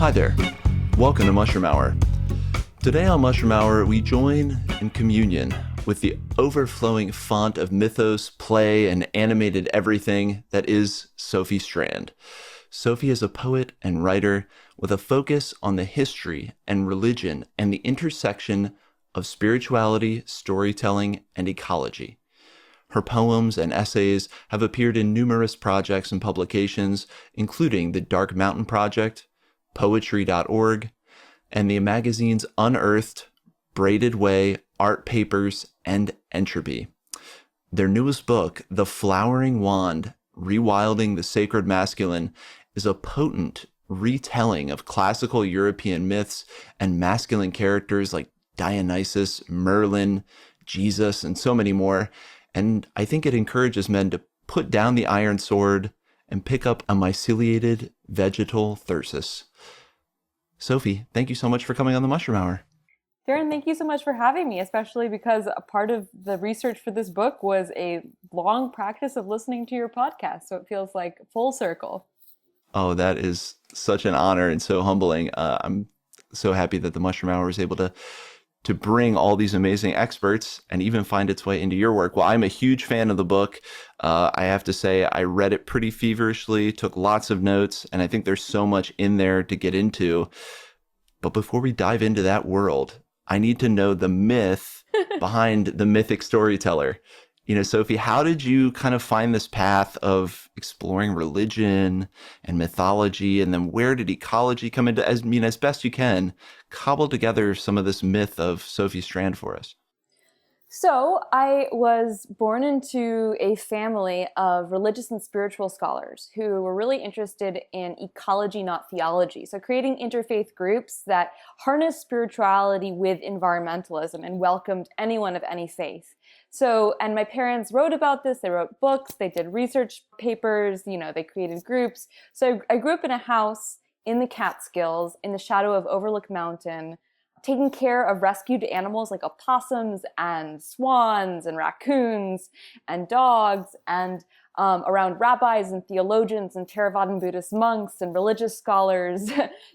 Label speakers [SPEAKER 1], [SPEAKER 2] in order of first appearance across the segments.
[SPEAKER 1] Hi there. Welcome to Mushroom Hour. Today on Mushroom Hour, we join in communion with the overflowing font of mythos, play, and animated everything that is Sophie Strand. Sophie is a poet and writer with a focus on the history and religion and the intersection of spirituality, storytelling, and ecology. Her poems and essays have appeared in numerous projects and publications, including the Dark Mountain Project, Poetry.org, and the magazines Unearthed, Braided Way, Art Papers, and Entropy. Their newest book, The Flowering Wand, Rewilding the Sacred Masculine, is a potent retelling of classical European myths and masculine characters like Dionysus, Merlin, Jesus, and so many more. And I think it encourages men to put down the iron sword and pick up a myceliated vegetal thyrsus. Sophie, thank you so much for coming on the Mushroom Hour.
[SPEAKER 2] Darren, thank you so much for having me, especially because a part of the research for this book was a long practice of listening to your podcast. So it feels like full circle.
[SPEAKER 1] Oh, that is such an honor and so humbling. I'm so happy that the Mushroom Hour is able to bring all these amazing experts and even find its way into your work. Well, I'm a huge fan of the book. I have to say, I read it pretty feverishly, took lots of notes, and I think there's so much in there to get into. But before we dive into that world, I need to know the myth behind the mythic storyteller. You know, Sophie, how did you kind of find this path of exploring religion and mythology? And then where did ecology come into, as best you can, cobble together some of this myth of Sophie Strand for us?
[SPEAKER 2] So I was born into a family of religious and spiritual scholars who were really interested in ecology, not theology. So creating interfaith groups that harnessed spirituality with environmentalism and welcomed anyone of any faith. So, and my parents wrote about this, they wrote books, they did research papers, they created groups. So I grew up in a house in the Catskills in the shadow of Overlook Mountain, taking care of rescued animals like opossums and swans and raccoons and dogs, and around rabbis and theologians and Theravadan Buddhist monks and religious scholars.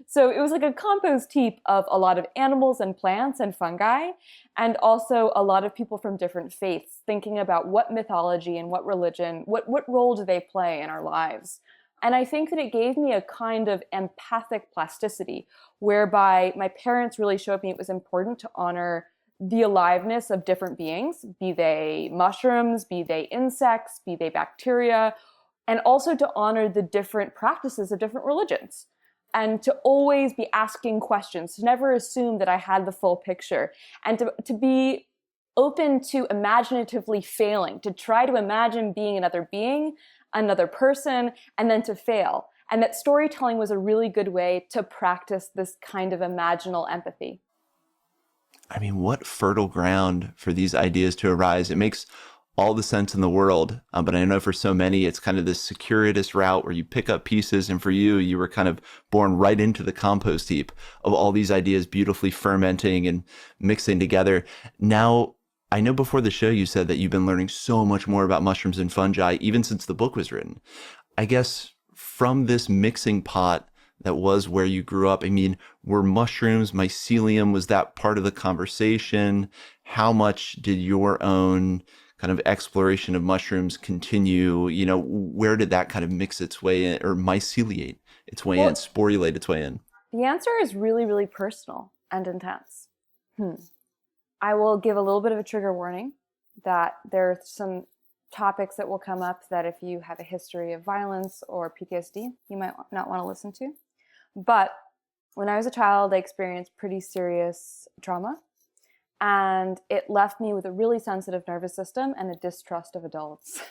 [SPEAKER 2] So it was like a compost heap of a lot of animals and plants and fungi, and also a lot of people from different faiths thinking about what mythology and what religion, what role do they play in our lives. And I think that it gave me a kind of empathic plasticity, whereby my parents really showed me it was important to honor the aliveness of different beings, be they mushrooms, be they insects, be they bacteria, and also to honor the different practices of different religions. And to always be asking questions, to never assume that I had the full picture, and to be open to imaginatively failing, to try to imagine being another being, another person, and then to fail. And that storytelling was a really good way to practice this kind of imaginal empathy.
[SPEAKER 1] I mean, what fertile ground for these ideas to arise. It makes all the sense in the world. But I know for so many, it's kind of this circuitous route where you pick up pieces. And for you, you were kind of born right into the compost heap of all these ideas beautifully fermenting and mixing together. Now, I know before the show you said that you've been learning so much more about mushrooms and fungi, even since the book was written. I guess from this mixing pot that was where you grew up, I mean, were mushrooms, mycelium, was that part of the conversation? How much did your own kind of exploration of mushrooms continue? Where did that kind of mix its way in, or myceliate its way in, sporulate its way in?
[SPEAKER 2] The answer is really, really personal and intense. I will give a little bit of a trigger warning that there are some topics that will come up that if you have a history of violence or PTSD, you might not want to listen to. But when I was a child, I experienced pretty serious trauma, and it left me with a really sensitive nervous system and a distrust of adults.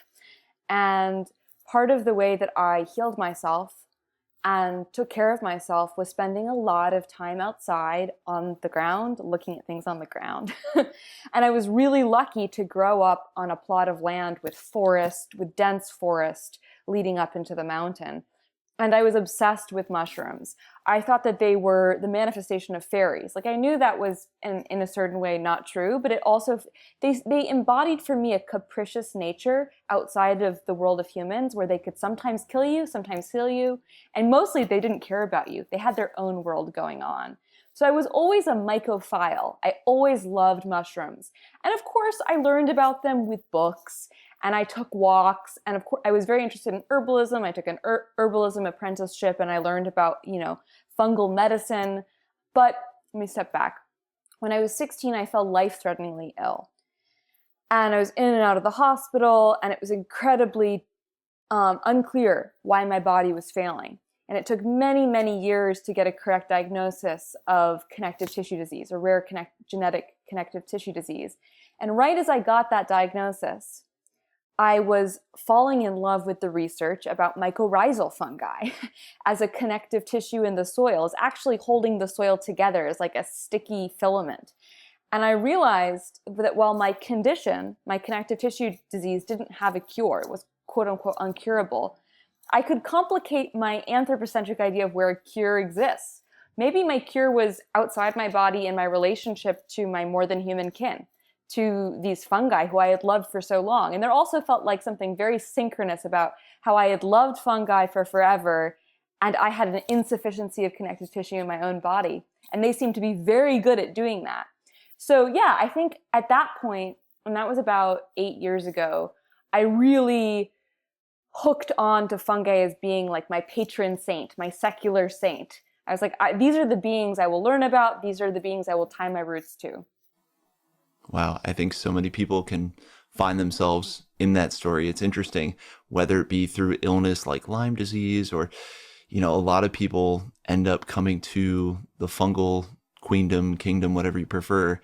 [SPEAKER 2] And part of the way that I healed myself and took care of myself was spending a lot of time outside on the ground, looking at things on the ground. And I was really lucky to grow up on a plot of land with dense forest leading up into the mountain. And I was obsessed with mushrooms. I thought that they were the manifestation of fairies. Like I knew that was in a certain way not true, but it also, they embodied for me a capricious nature outside of the world of humans where they could sometimes kill you, sometimes heal you. And mostly they didn't care about you. They had their own world going on. So I was always a mycophile. I always loved mushrooms. And of course, I learned about them with books and I took walks. And of course, I was very interested in herbalism. I took an herbalism apprenticeship and I learned about, fungal medicine. But let me step back. When I was 16, I fell life-threateningly ill. And I was in and out of the hospital and it was incredibly unclear why my body was failing. And it took many, many years to get a correct diagnosis of connective tissue disease or rare genetic connective tissue disease. And right as I got that diagnosis, I was falling in love with the research about mycorrhizal fungi as a connective tissue in the soil, is actually holding the soil together as like a sticky filament. And I realized that while my condition, my connective tissue disease, didn't have a cure, it was quote unquote uncurable, I could complicate my anthropocentric idea of where a cure exists. Maybe my cure was outside my body in my relationship to my more than human kin, to these fungi who I had loved for so long. And there also felt like something very synchronous about how I had loved fungi for forever, and I had an insufficiency of connective tissue in my own body. And they seemed to be very good at doing that. So yeah, I think at that point, and that was about 8 years ago, I really hooked on to fungi as being like my patron saint, my secular saint. I was like, these are the beings I will learn about. These are the beings I will tie my roots to.
[SPEAKER 1] Wow. I think so many people can find themselves in that story. It's interesting, whether it be through illness like Lyme disease or, a lot of people end up coming to the fungal kingdom, whatever you prefer,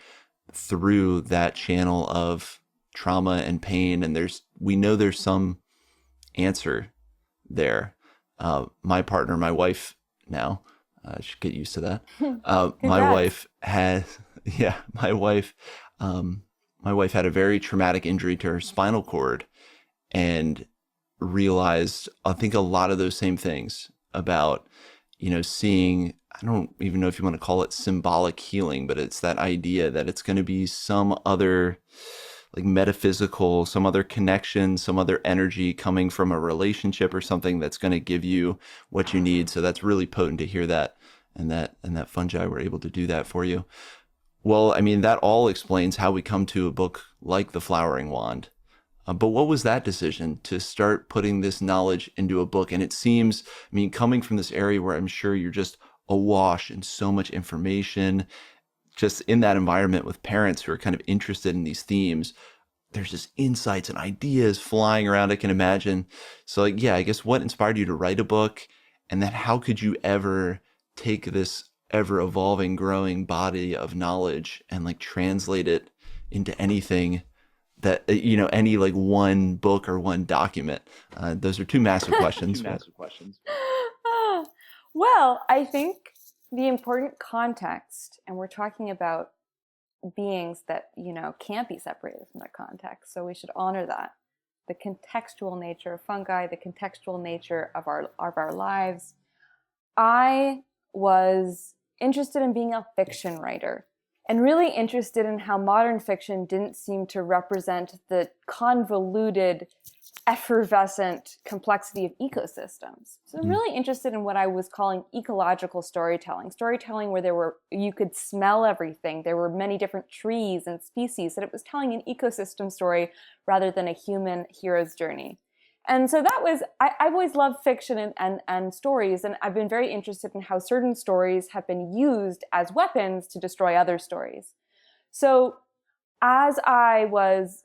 [SPEAKER 1] through that channel of trauma and pain. And we know there's some answer there. My partner, my wife now, I should get used to that. My wife had a very traumatic injury to her spinal cord and realized, I think, a lot of those same things about, seeing, I don't even know if you want to call it symbolic healing, but it's that idea that it's going to be some other like metaphysical, some other connection, some other energy coming from a relationship or something that's going to give you what you need. So that's really potent to hear that. And that fungi were able to do that for you. Well, I mean, that all explains how we come to a book like The Flowering Wand. But what was that decision to start putting this knowledge into a book? And it seems, coming from this area where I'm sure you're just awash in so much information, just in that environment with parents who are kind of interested in these themes, there's just insights and ideas flying around, I can imagine. So I guess what inspired you to write a book? And then how could you ever take this ever evolving, growing body of knowledge and like translate it into anything that, any like one book or one document? Those are two massive questions.
[SPEAKER 2] Well, I think the important context, and we're talking about beings that, can't be separated from their context. So we should honor that. The contextual nature of fungi, the contextual nature of our lives. I was interested in being a fiction writer and really interested in how modern fiction didn't seem to represent the convoluted, effervescent complexity of ecosystems. So I'm really interested in what I was calling ecological storytelling where you could smell everything. There were many different trees and species, that it was telling an ecosystem story rather than a human hero's journey. And so that was, I've always loved fiction and stories, and I've been very interested in how certain stories have been used as weapons to destroy other stories. So as I was,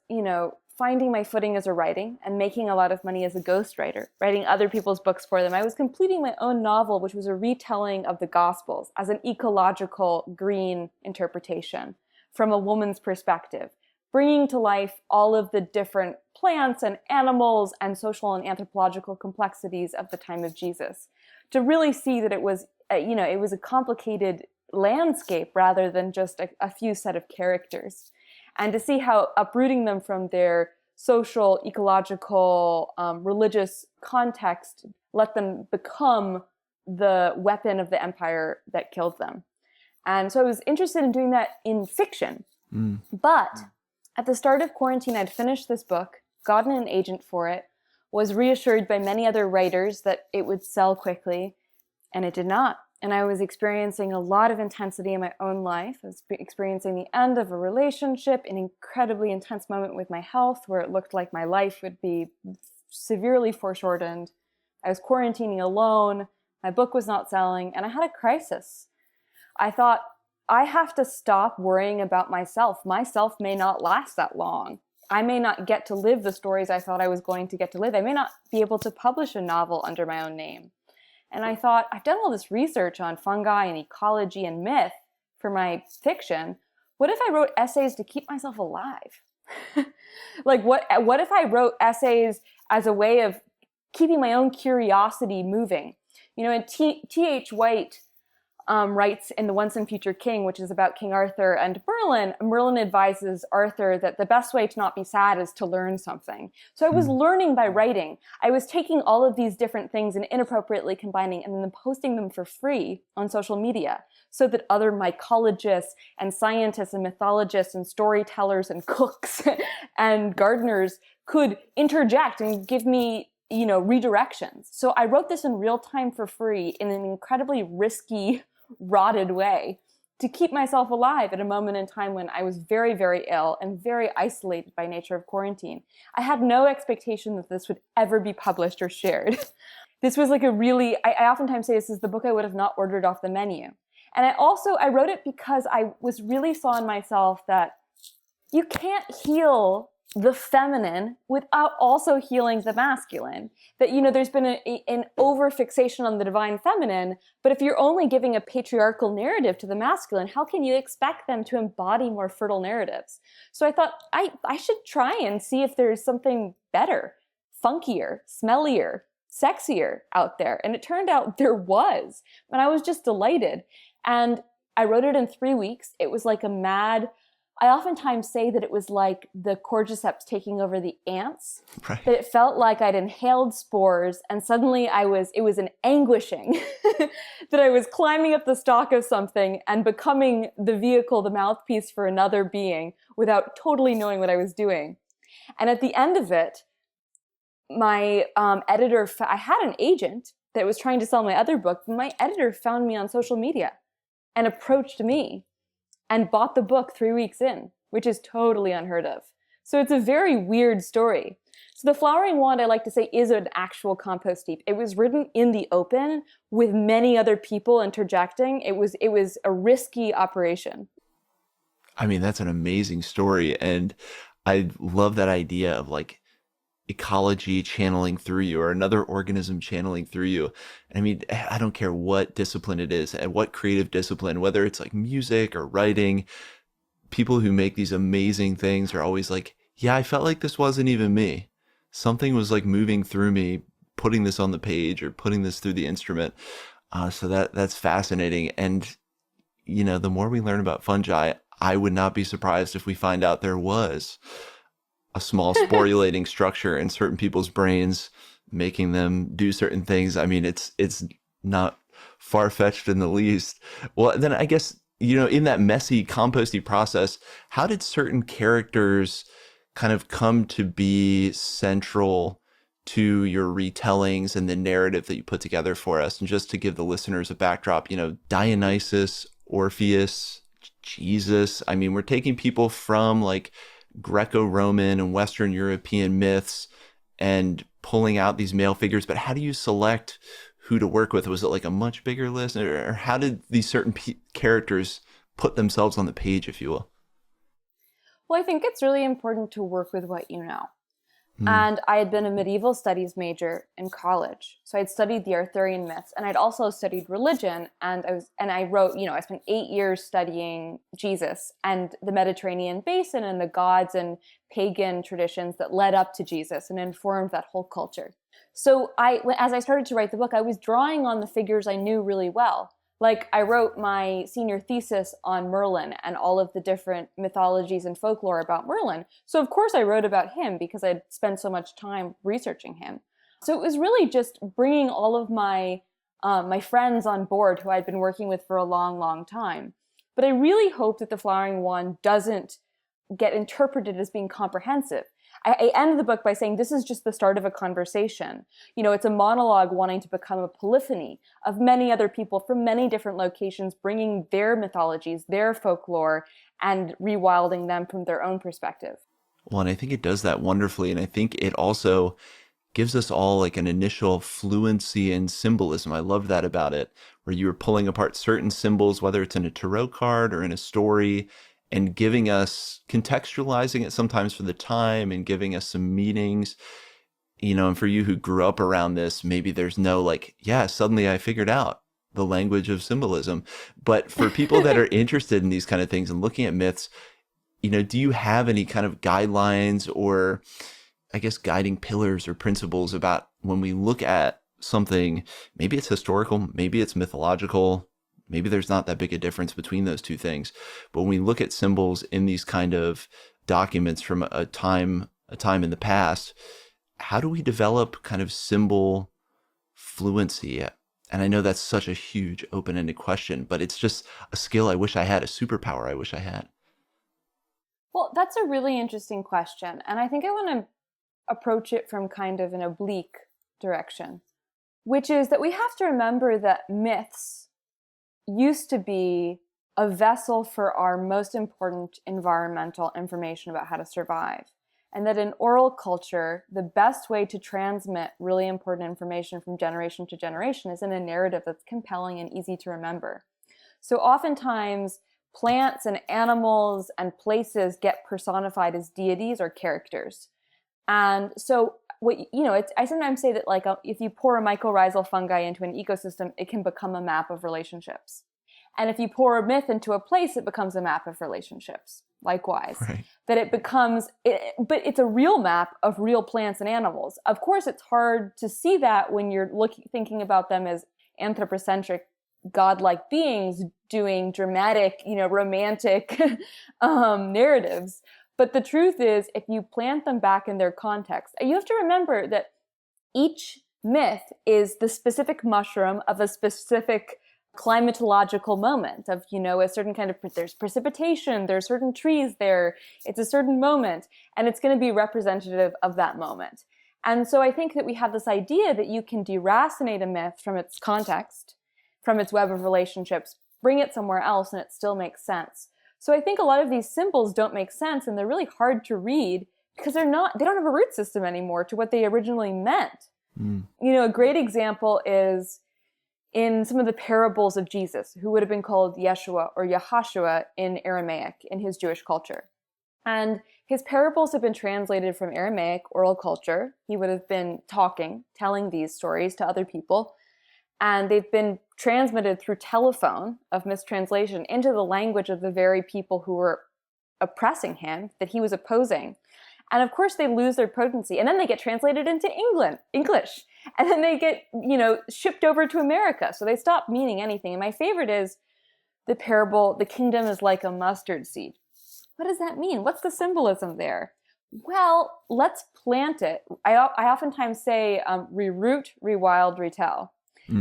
[SPEAKER 2] finding my footing as a writing and making a lot of money as a ghostwriter, writing other people's books for them, I was completing my own novel, which was a retelling of the Gospels as an ecological green interpretation from a woman's perspective, bringing to life all of the different plants and animals and social and anthropological complexities of the time of Jesus, to really see that it was, it was a complicated landscape rather than just a few set of characters. And to see how uprooting them from their social, ecological, religious context let them become the weapon of the empire that killed them. And so I was interested in doing that in fiction. But at the start of quarantine, I'd finished this book, gotten an agent for it, was reassured by many other writers that it would sell quickly, and it did not. And I was experiencing a lot of intensity in my own life. I was experiencing the end of a relationship, an incredibly intense moment with my health where it looked like my life would be severely foreshortened. I was quarantining alone, my book was not selling, and I had a crisis. I thought, I have to stop worrying about myself. Myself may not last that long. I may not get to live the stories I thought I was going to get to live. I may not be able to publish a novel under my own name. And I thought, I've done all this research on fungi and ecology and myth for my fiction. What if I wrote essays to keep myself alive? Like, what if I wrote essays as a way of keeping my own curiosity moving? You know, and T.H. White writes in The Once and Future King, which is about King Arthur and Merlin. Merlin advises Arthur that the best way to not be sad is to learn something. So I was learning by writing. I was taking all of these different things and inappropriately combining and then posting them for free on social media so that other mycologists and scientists and mythologists and storytellers and cooks and gardeners could interject and give me, you know, redirections. So I wrote this in real time for free in an incredibly risky, rotted way to keep myself alive at a moment in time when I was very, very ill and very isolated by nature of quarantine. I had no expectation that this would ever be published or shared. This was like a really, I oftentimes say this is the book I would have not ordered off the menu. And I wrote it because I was really saw in myself that you can't heal the feminine without also healing the masculine. That, you know, there's been an over-fixation on the divine feminine, but if you're only giving a patriarchal narrative to the masculine, how can you expect them to embody more fertile narratives? So I thought, I should try and see if there's something better, funkier, smellier, sexier out there. And it turned out there was. And I was just delighted. And I wrote it in 3 weeks. It was like a mad... I oftentimes say that it was like the cordyceps taking over the ants,
[SPEAKER 1] right.
[SPEAKER 2] That it felt like I'd inhaled spores and suddenly it was an anguishing that I was climbing up the stalk of something and becoming the vehicle, the mouthpiece for another being without totally knowing what I was doing. And at the end of it, my editor, I had an agent that was trying to sell my other book, but my editor found me on social media and approached me and bought the book 3 weeks in, which is totally unheard of. So it's a very weird story. So The Flowering Wand, I like to say, is an actual compost heap. It was written in the open with many other people interjecting. It was a risky operation.
[SPEAKER 1] I mean, that's an amazing story. And I love that idea of like ecology channeling through you or another organism channeling through you. I mean, I don't care what discipline it is and what creative discipline, whether it's like music or writing, people who make these amazing things are always like, yeah, I felt like this wasn't even me. Something was like moving through me, putting this on the page or putting this through the instrument. So that's fascinating. And, you know, the more we learn about fungi, I would not be surprised if we find out there was a small sporulating structure in certain people's brains, making them do certain things. I mean, it's not far-fetched in the least. Well, then I guess, you know, in that messy, composty process, how did certain characters kind of come to be central to your retellings and the narrative that you put together for us? And just to give the listeners a backdrop, you know, Dionysus, Orpheus, Jesus. I mean, we're taking people from like Greco-Roman and Western European myths and pulling out these male figures, but how do you select who to work with? Was it like a much bigger list, or how did these certain characters put themselves on the page, if you will?
[SPEAKER 2] Well, I think it's really important to work with what you know. And I had been a medieval studies major in college. So I'd studied the Arthurian myths, and I'd also studied religion. And I wrote, you know, I spent 8 years studying Jesus and the Mediterranean basin and the gods and pagan traditions that led up to Jesus and informed that whole culture. So as I started to write the book, I was drawing on the figures I knew really well. Like, I wrote my senior thesis on Merlin and all of the different mythologies and folklore about Merlin. So of course I wrote about him because I'd spent so much time researching him. So it was really just bringing all of my friends on board who I'd been working with for a long, long time. But I really hope that the flowering wand doesn't get interpreted as being comprehensive. I end the book by saying this is just the start of a conversation. It's a monologue wanting to become a polyphony of many other people from many different locations, bringing their mythologies, their folklore, and rewilding them from their own perspective.
[SPEAKER 1] Well, and I think it does that wonderfully. And I think it also gives us all like an initial fluency in symbolism. I love that about it, where you were pulling apart certain symbols, whether it's in a tarot card or in a story, and giving us, contextualizing it sometimes for the time and giving us some meanings. And for you who grew up around this, maybe there's no like, yeah, suddenly I figured out the language of symbolism. But for people that are interested in these kind of things and looking at myths, do you have any kind of guidelines or, I guess, guiding pillars or principles about when we look at something, maybe it's historical, maybe it's mythological, maybe there's not that big a difference between those two things. But when we look at symbols in these kind of documents from a time in the past, how do we develop kind of symbol fluency? And I know that's such a huge open-ended question, but it's just a skill I wish I had, a superpower I wish I had.
[SPEAKER 2] Well, that's a really interesting question. And I think I want to approach it from kind of an oblique direction, which is that we have to remember that myths used to be a vessel for our most important environmental information about how to survive. And that in oral culture, the best way to transmit really important information from generation to generation is in a narrative that's compelling and easy to remember. So oftentimes, plants and animals and places get personified as deities or characters. And so I sometimes say that if you pour a mycorrhizal fungi into an ecosystem, it can become a map of relationships. And if you pour a myth into a place, it becomes a map of relationships. Likewise, right. That it becomes, but it's a real map of real plants and animals. Of course, it's hard to see that when you're thinking about them as anthropocentric, godlike beings doing dramatic, romantic narratives. But the truth is, if you plant them back in their context, you have to remember that each myth is the specific mushroom of a specific climatological moment of, a certain kind of, there's precipitation, there's certain trees there, it's a certain moment, and it's going to be representative of that moment. And so I think that we have this idea that you can deracinate a myth from its context, from its web of relationships, bring it somewhere else, and it still makes sense. So I think a lot of these symbols don't make sense, and they're really hard to read because they don't have a root system anymore to what they originally meant. A great example is in some of the parables of Jesus, who would have been called Yeshua or Yahashua in Aramaic in his Jewish culture. And his parables have been translated from Aramaic oral culture. He would have been telling these stories to other people. And they've been transmitted through telephone of mistranslation into the language of the very people who were oppressing him, that he was opposing. And of course, they lose their potency. And then they get translated into English. And then they get, shipped over to America. So they stop meaning anything. And my favorite is the parable, the kingdom is like a mustard seed. What does that mean? What's the symbolism there? Well, let's plant it. I oftentimes say reroot, rewild, retell.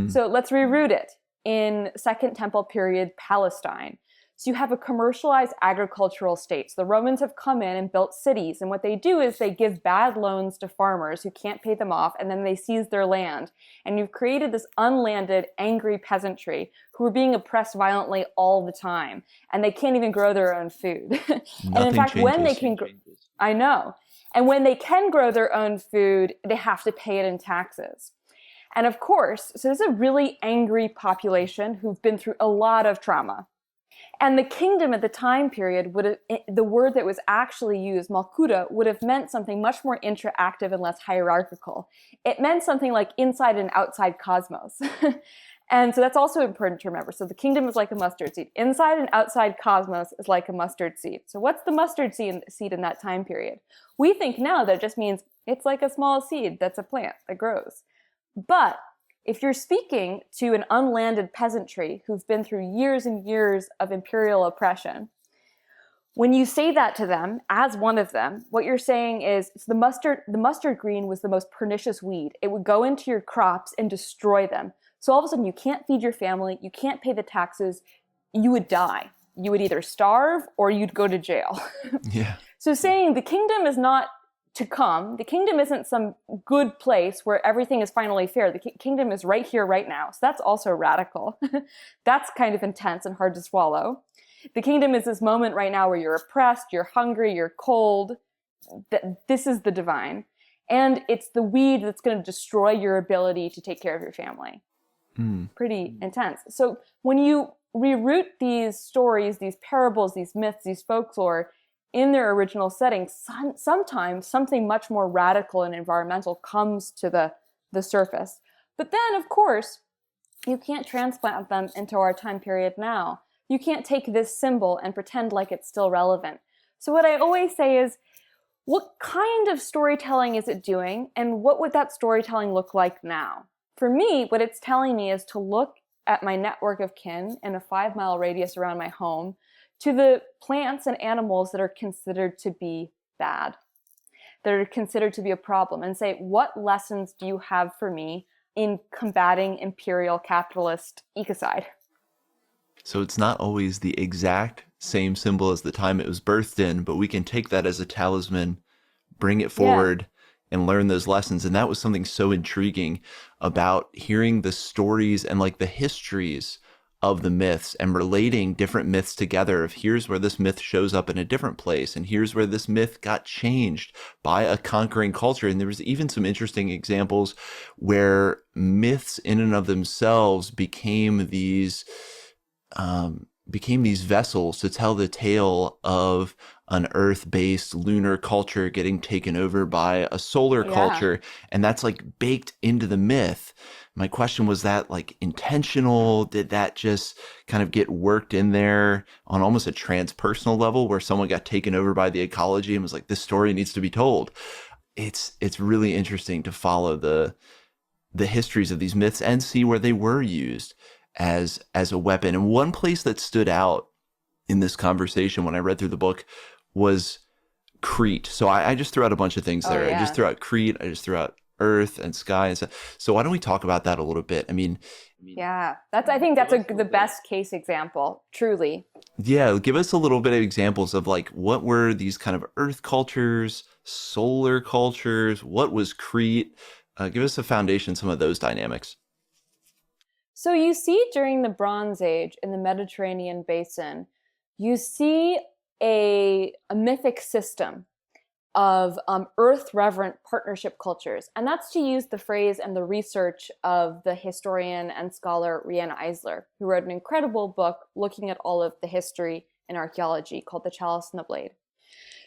[SPEAKER 2] So let's reroot it in Second Temple period Palestine. So you have a commercialized agricultural state. So the Romans have come in and built cities. And what they do is they give bad loans to farmers who can't pay them off, and then they seize their land. And you've created this unlanded, angry peasantry who are being oppressed violently all the time. And they can't even grow their own food. And in fact, when they can, I know. And when they can grow their own food, they have to pay it in taxes. And of course, so there's a really angry population who've been through a lot of trauma. And the kingdom at the time period the word that was actually used, Malkuta, would have meant something much more interactive and less hierarchical. It meant something like inside and outside cosmos. And so that's also important to remember. So the kingdom is like a mustard seed. Inside and outside cosmos is like a mustard seed. So what's the mustard seed in that time period? We think now that it just means it's like a small seed that's a plant that grows. But if you're speaking to an unlanded peasantry who've been through years and years of imperial oppression, When you say that to them as one of them, what you're saying is the mustard green was the most pernicious weed. It would go into your crops and destroy them. So all of a sudden you can't feed your family, you can't pay the taxes, you would die. You would either starve or you'd go to jail.
[SPEAKER 1] Yeah.
[SPEAKER 2] So saying the kingdom is not to come, the kingdom isn't some good place where everything is finally fair. The kingdom is right here, right now. So that's also radical. That's kind of intense and hard to swallow. The kingdom is this moment right now where you're oppressed, you're hungry, you're cold. This is the divine. And it's the weed that's going to destroy your ability to take care of your family. Pretty intense. So when you reroot these stories, these parables, these myths, these folklore in their original setting, sometimes something much more radical and environmental comes to the surface. But then, of course, you can't transplant them into our time period now. You can't take this symbol and pretend like it's still relevant. So what I always say is, what kind of storytelling is it doing, and what would that storytelling look like now? For me, what it's telling me is to look at my network of kin in a 5-mile radius around my home, to the plants and animals that are considered to be bad, that are considered to be a problem, and say, what lessons do you have for me in combating imperial capitalist ecocide?
[SPEAKER 1] So it's not always the exact same symbol as the time it was birthed in, but we can take that as a talisman, bring it forward, and learn those lessons. And that was something so intriguing about hearing the stories and like the histories of the myths and relating different myths together of here's where this myth shows up in a different place, and here's where this myth got changed by a conquering culture. And there was even some interesting examples where myths in and of themselves became these vessels to tell the tale of an earth-based lunar culture getting taken over by a solar culture. And that's like baked into the myth. My question was, that like intentional? Did that just kind of get worked in there on almost a transpersonal level where someone got taken over by the ecology and was like, this story needs to be told? It's really interesting to follow the histories of these myths and see where they were used as a weapon. And one place that stood out in this conversation when I read through the book was Crete. So I just threw out a bunch of things there. I just threw out Crete. I just threw out earth and sky and stuff. So why don't we talk about that a little bit? I think
[SPEAKER 2] that's the best case example, truly.
[SPEAKER 1] Yeah, give us a little bit of examples of like, what were these kind of earth cultures, solar cultures? What was Crete? Give us a foundation, some of those dynamics.
[SPEAKER 2] So you see during the Bronze Age in the Mediterranean basin, you see a mythic system of earth-reverent partnership cultures. And that's to use the phrase and the research of the historian and scholar Riane Eisler, who wrote an incredible book looking at all of the history in archaeology called The Chalice and the Blade.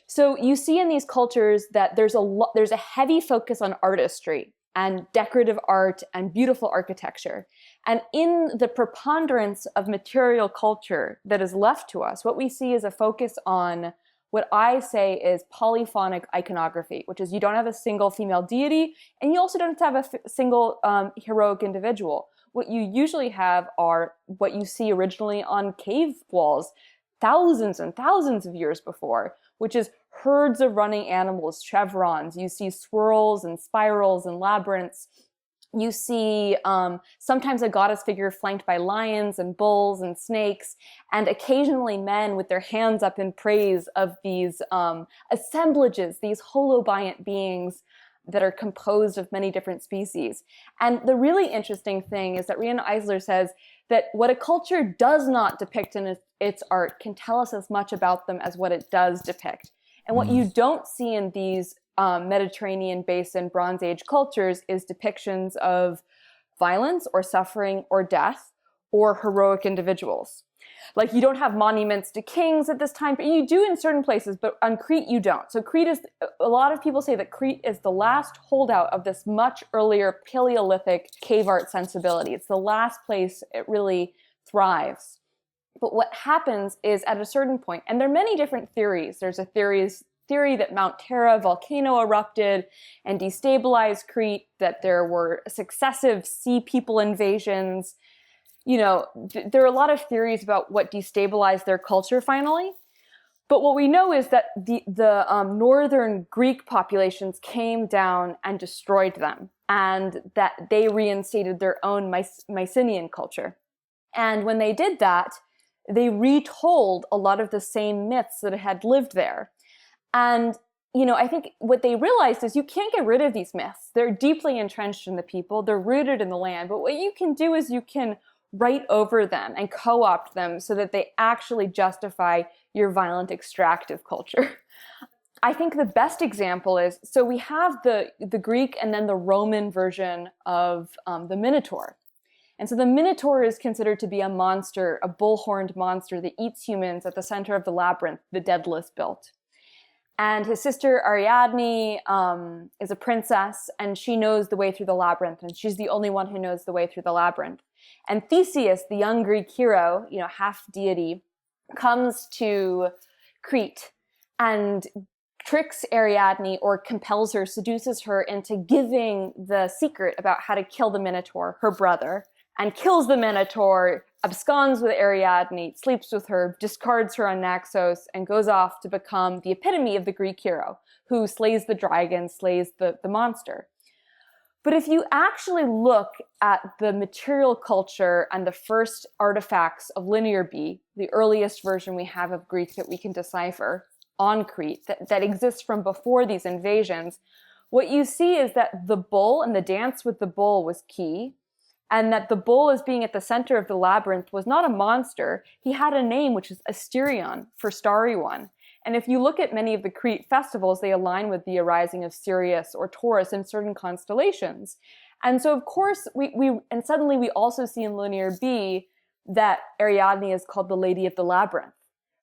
[SPEAKER 2] So you see in these cultures that there's a heavy focus on artistry and decorative art and beautiful architecture. And in the preponderance of material culture that is left to us, what we see is a focus on what I say is polyphonic iconography, which is you don't have a single female deity, and you also don't have a single heroic individual. What you usually have are what you see originally on cave walls thousands and thousands of years before, which is herds of running animals, chevrons. You see swirls and spirals and labyrinths. You see sometimes a goddess figure flanked by lions and bulls and snakes, and occasionally men with their hands up in praise of these assemblages, these holobiont beings that are composed of many different species. And the really interesting thing is that Riane Eisler says that what a culture does not depict in its art can tell us as much about them as what it does depict. And what you don't see in these Mediterranean basin Bronze Age cultures is depictions of violence or suffering or death or heroic individuals. Like, you don't have monuments to kings at this time, but you do in certain places, but on Crete you don't. So Crete is, a lot of people say that Crete is the last holdout of this much earlier Paleolithic cave art sensibility. It's the last place it really thrives. But what happens is at a certain point, and there are many different theories. There's a theory that Mount Terra volcano erupted and destabilized Crete, that there were successive sea people invasions. You know, there are a lot of theories about what destabilized their culture finally. But what we know is that the northern Greek populations came down and destroyed them, and that they reinstated their own Mycenaean culture. And when they did that, they retold a lot of the same myths that had lived there. And, I think what they realized is you can't get rid of these myths. They're deeply entrenched in the people. They're rooted in the land. But what you can do is you can write over them and co-opt them so that they actually justify your violent extractive culture. I think the best example is, so we have the Greek and then the Roman version of the Minotaur. And so the Minotaur is considered to be a monster, a bull-horned monster that eats humans at the center of the labyrinth the Daedalus built. And his sister Ariadne is a princess, and she knows the way through the labyrinth, and she's the only one who knows the way through the labyrinth. And Theseus, the young Greek hero, half deity, comes to Crete and tricks Ariadne, or compels her, seduces her into giving the secret about how to kill the Minotaur, her brother, and kills the Minotaur, absconds with Ariadne, sleeps with her, discards her on Naxos, and goes off to become the epitome of the Greek hero, who slays the dragon, slays the monster. But if you actually look at the material culture and the first artifacts of Linear B, the earliest version we have of Greek that we can decipher on Crete, that exists from before these invasions, what you see is that the bull and the dance with the bull was key, and that the bull, as being at the center of the labyrinth, was not a monster. He had a name, which is Asterion, for starry one. And if you look at many of the Crete festivals, they align with the arising of Sirius or Taurus in certain constellations. And so, of course, and suddenly we also see in Linear B that Ariadne is called the Lady of the Labyrinth.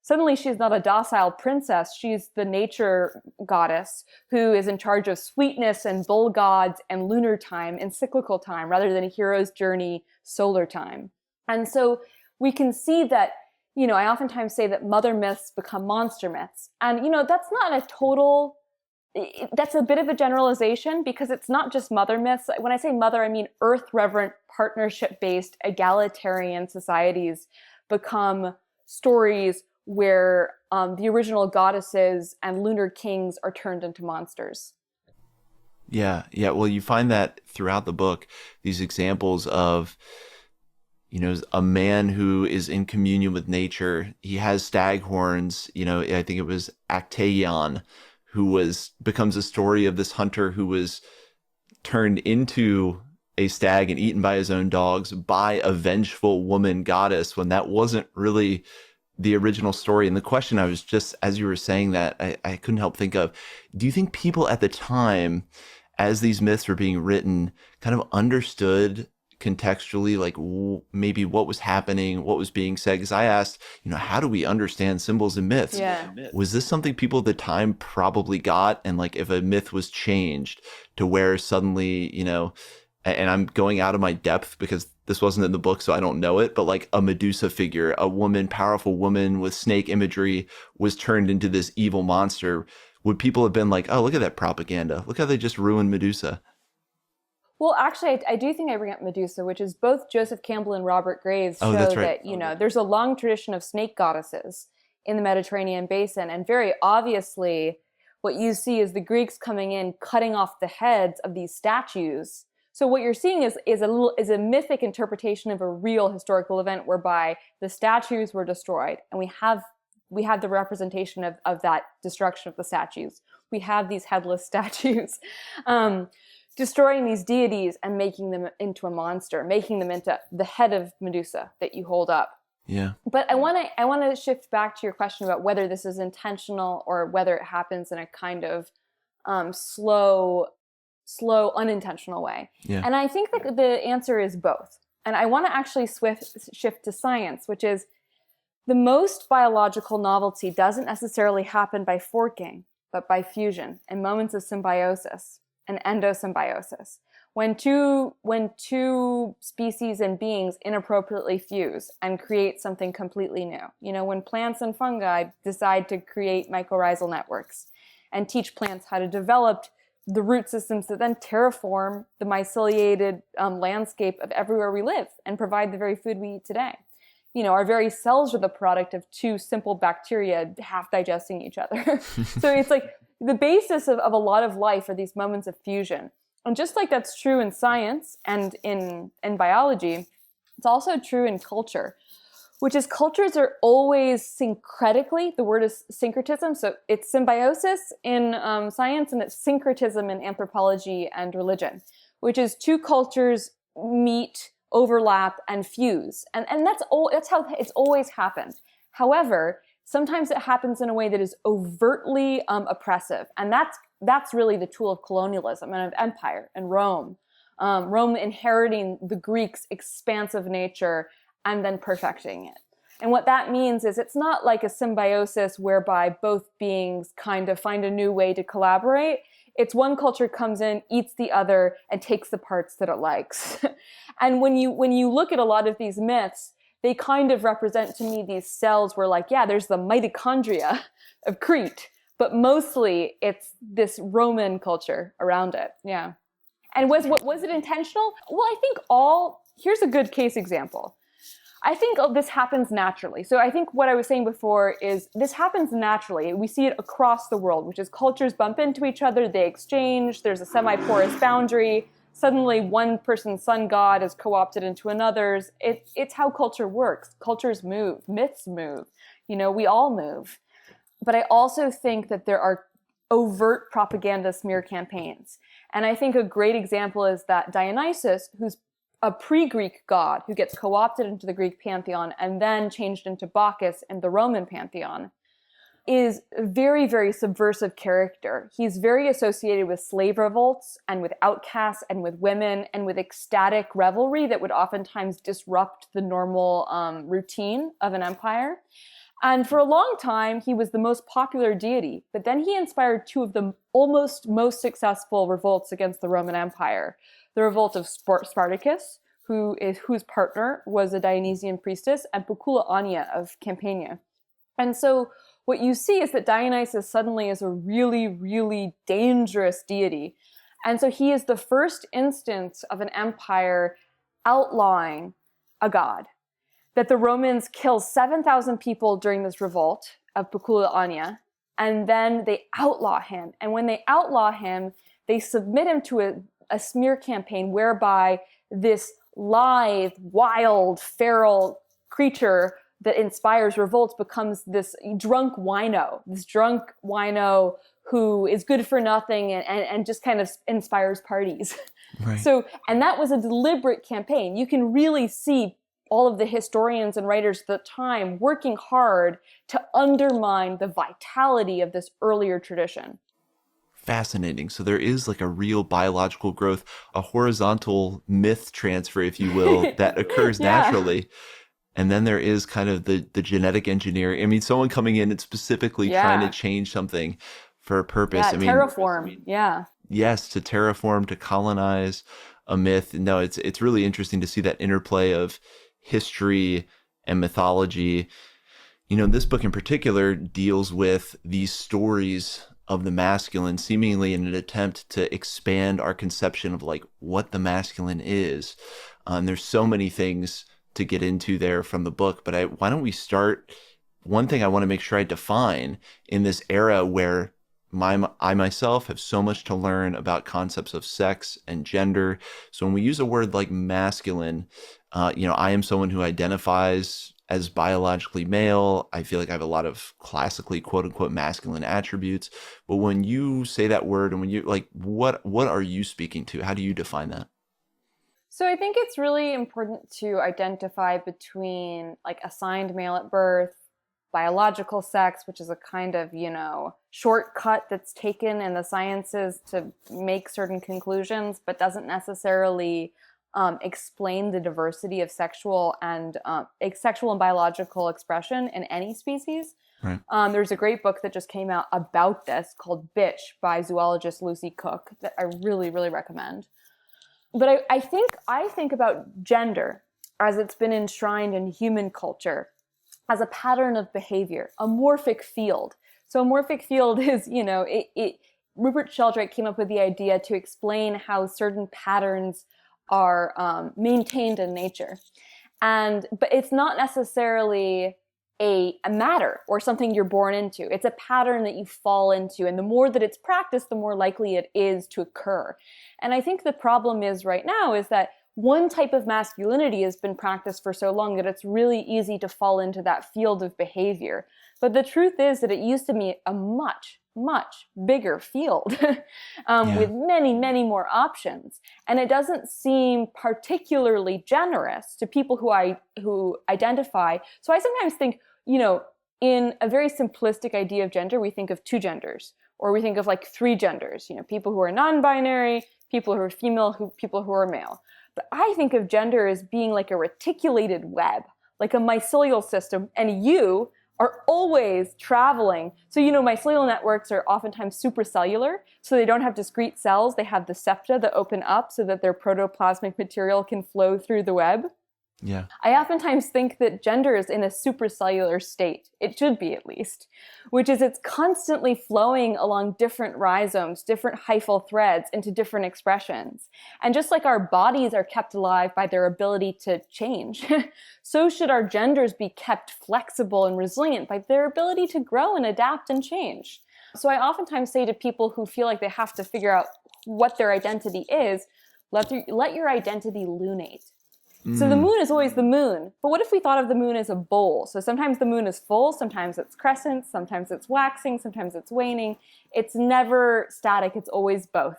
[SPEAKER 2] Suddenly she's not a docile princess, she's the nature goddess who is in charge of sweetness and bull gods and lunar time and cyclical time rather than a hero's journey solar time. And so we can see that, I oftentimes say that mother myths become monster myths. And, that's not a total, that's a bit of a generalization because it's not just mother myths. When I say mother, I mean earth-reverent, partnership-based, egalitarian societies become stories where the original goddesses and lunar kings are turned into monsters.
[SPEAKER 1] Yeah. Well, you find that throughout the book, these examples of, a man who is in communion with nature. He has stag horns. I think it was Actaeon, who becomes a story of this hunter who was turned into a stag and eaten by his own dogs by a vengeful woman goddess, when that wasn't really the original story. And the question I was just, as you were saying that, I couldn't help think of, do you think people at the time, as these myths were being written, kind of understood contextually, like maybe what was happening, what was being said? Because I asked, how do we understand symbols and myths?
[SPEAKER 2] Yeah.
[SPEAKER 1] Was this something people at the time probably got? And like if a myth was changed to where suddenly, and I'm going out of my depth because this wasn't in the book, so I don't know it, but like a Medusa figure, a woman, powerful woman with snake imagery was turned into this evil monster. Would people have been like, oh, look at that propaganda. Look how they just ruined Medusa.
[SPEAKER 2] Well, actually, I do think I bring up Medusa, which is both Joseph Campbell and Robert Graves show
[SPEAKER 1] right.
[SPEAKER 2] that, there's a long tradition of snake goddesses in the Mediterranean basin. And very obviously, what you see is the Greeks coming in, cutting off the heads of these statues. So what you're seeing is a mythic interpretation of a real historical event whereby the statues were destroyed, and we have the representation of that destruction of the statues. We have these headless statues, destroying these deities and making them into a monster, making them into the head of Medusa that you hold up.
[SPEAKER 1] Yeah.
[SPEAKER 2] But I want to shift back to your question about whether this is intentional or whether it happens in a kind of slow, unintentional way.
[SPEAKER 1] Yeah.
[SPEAKER 2] And I think that the answer is both. And I want to actually shift to science, which is the most biological novelty doesn't necessarily happen by forking, but by fusion and moments of symbiosis and endosymbiosis. When two species and beings inappropriately fuse and create something completely new. When plants and fungi decide to create mycorrhizal networks and teach plants how to develop the root systems that then terraform the myceliated landscape of everywhere we live and provide the very food we eat today. our very cells are the product of two simple bacteria half digesting each other. So it's like the basis of a lot of life are these moments of fusion. And just like that's true in science and in biology, it's also true in culture, which is cultures are always syncretically, the word is syncretism, so it's symbiosis in science and it's syncretism in anthropology and religion, which is two cultures meet, overlap, and fuse. And that's how it's always happened. However, sometimes it happens in a way that is overtly oppressive. And that's really the tool of colonialism and of empire and Rome. Rome inheriting the Greeks' expansive nature and then perfecting it. And what that means is it's not like a symbiosis whereby both beings kind of find a new way to collaborate. It's one culture comes in, eats the other, and takes the parts that it likes. And when you look at a lot of these myths, they kind of represent to me these cells where like, yeah, there's the mitochondria of Crete, but mostly it's this Roman culture around it. Yeah. And was it intentional? Well, I think here's a good case example. I think this happens naturally. So I think what I was saying before is this happens naturally. We see it across the world, which is cultures bump into each other, they exchange, there's a semi-porous boundary. Suddenly one person's sun god is co-opted into another's. It's how culture works. Cultures move, myths move, we all move. But I also think that there are overt propaganda smear campaigns. And I think a great example is that Dionysus, who's a pre-Greek god who gets co-opted into the Greek pantheon and then changed into Bacchus in the Roman pantheon, is a very, very subversive character. He's very associated with slave revolts and with outcasts and with women and with ecstatic revelry that would oftentimes disrupt the normal routine of an empire. And for a long time, he was the most popular deity, but then he inspired two of the almost most successful revolts against the Roman Empire. The revolt of Spartacus, whose partner was a Dionysian priestess, and Pucula Ania of Campania. And so what you see is that Dionysus suddenly is a really, really dangerous deity. And so he is the first instance of an empire outlawing a god. That the Romans kill 7,000 people during this revolt of Pucula Ania, and then they outlaw him. And when they outlaw him, they submit him to a smear campaign whereby this lithe, wild, feral creature that inspires revolts becomes this drunk wino who is good for nothing and just kind of inspires parties.
[SPEAKER 1] Right.
[SPEAKER 2] So, and that was a deliberate campaign. You can really see all of the historians and writers at the time working hard to undermine the vitality of this earlier tradition.
[SPEAKER 1] Fascinating. So there is like a real biological growth, a horizontal myth transfer, if you will, that occurs naturally. And then there is kind of the genetic engineering. I mean, someone coming in and specifically trying to change something for a purpose.
[SPEAKER 2] Yeah, terraform. Yeah.
[SPEAKER 1] Yes, to terraform, to colonize a myth. No, it's really interesting to see that interplay of history and mythology. This book in particular deals with these stories of the masculine, seemingly in an attempt to expand our conception of like what the masculine is. And there's so many things to get into there from the book, but why don't we start? One thing I want to make sure I define in this era where I myself have so much to learn about concepts of sex and gender. So when we use a word like masculine, I am someone who identifies as biologically male. I feel like I have a lot of classically quote unquote masculine attributes. But when you say that word and when you like, what are you speaking to? How do you define that?
[SPEAKER 2] So I think it's really important to identify between like assigned male at birth, biological sex, which is a kind of, shortcut that's taken in the sciences to make certain conclusions, but doesn't necessarily explain the diversity of sexual and biological expression in any species.
[SPEAKER 1] Right.
[SPEAKER 2] There's a great book that just came out about this called Bitch by zoologist Lucy Cook that I really, really recommend. But I think about gender as it's been enshrined in human culture as a pattern of behavior, a morphic field. So a morphic field is, Rupert Sheldrake came up with the idea to explain how certain patterns are maintained in nature. But it's not necessarily a matter or something you're born into. It's a pattern that you fall into. And the more that it's practiced, the more likely it is to occur. And I think the problem is right now is that one type of masculinity has been practiced for so long that it's really easy to fall into that field of behavior. But the truth is that it used to be a much, much bigger field with many, many more options. And it doesn't seem particularly generous to people who identify. So I sometimes think, in a very simplistic idea of gender, we think of two genders, or we think of like three genders, people who are non-binary, people who are female, people who are male. But I think of gender as being like a reticulated web, like a mycelial system, and you are always traveling. So, mycelial networks are oftentimes supracellular, so they don't have discrete cells. They have the septa that open up so that their protoplasmic material can flow through the web.
[SPEAKER 1] Yeah.
[SPEAKER 2] I oftentimes think that gender is in a supracellular state. It should be, at least, which is it's constantly flowing along different rhizomes, different hyphal threads into different expressions. And just like our bodies are kept alive by their ability to change, so should our genders be kept flexible and resilient by their ability to grow and adapt and change. So I oftentimes say to people who feel like they have to figure out what their identity is, let your identity lunate. So the moon is always the moon. But what if we thought of the moon as a bowl? So sometimes the moon is full, sometimes it's crescent, sometimes it's waxing, sometimes it's waning. It's never static, it's always both.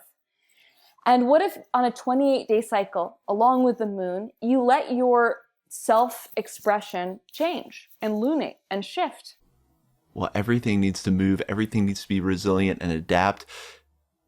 [SPEAKER 2] And what if on a 28-day cycle, along with the moon, you let your self-expression change and lunate and shift?
[SPEAKER 1] Well, everything needs to move, everything needs to be resilient and adapt,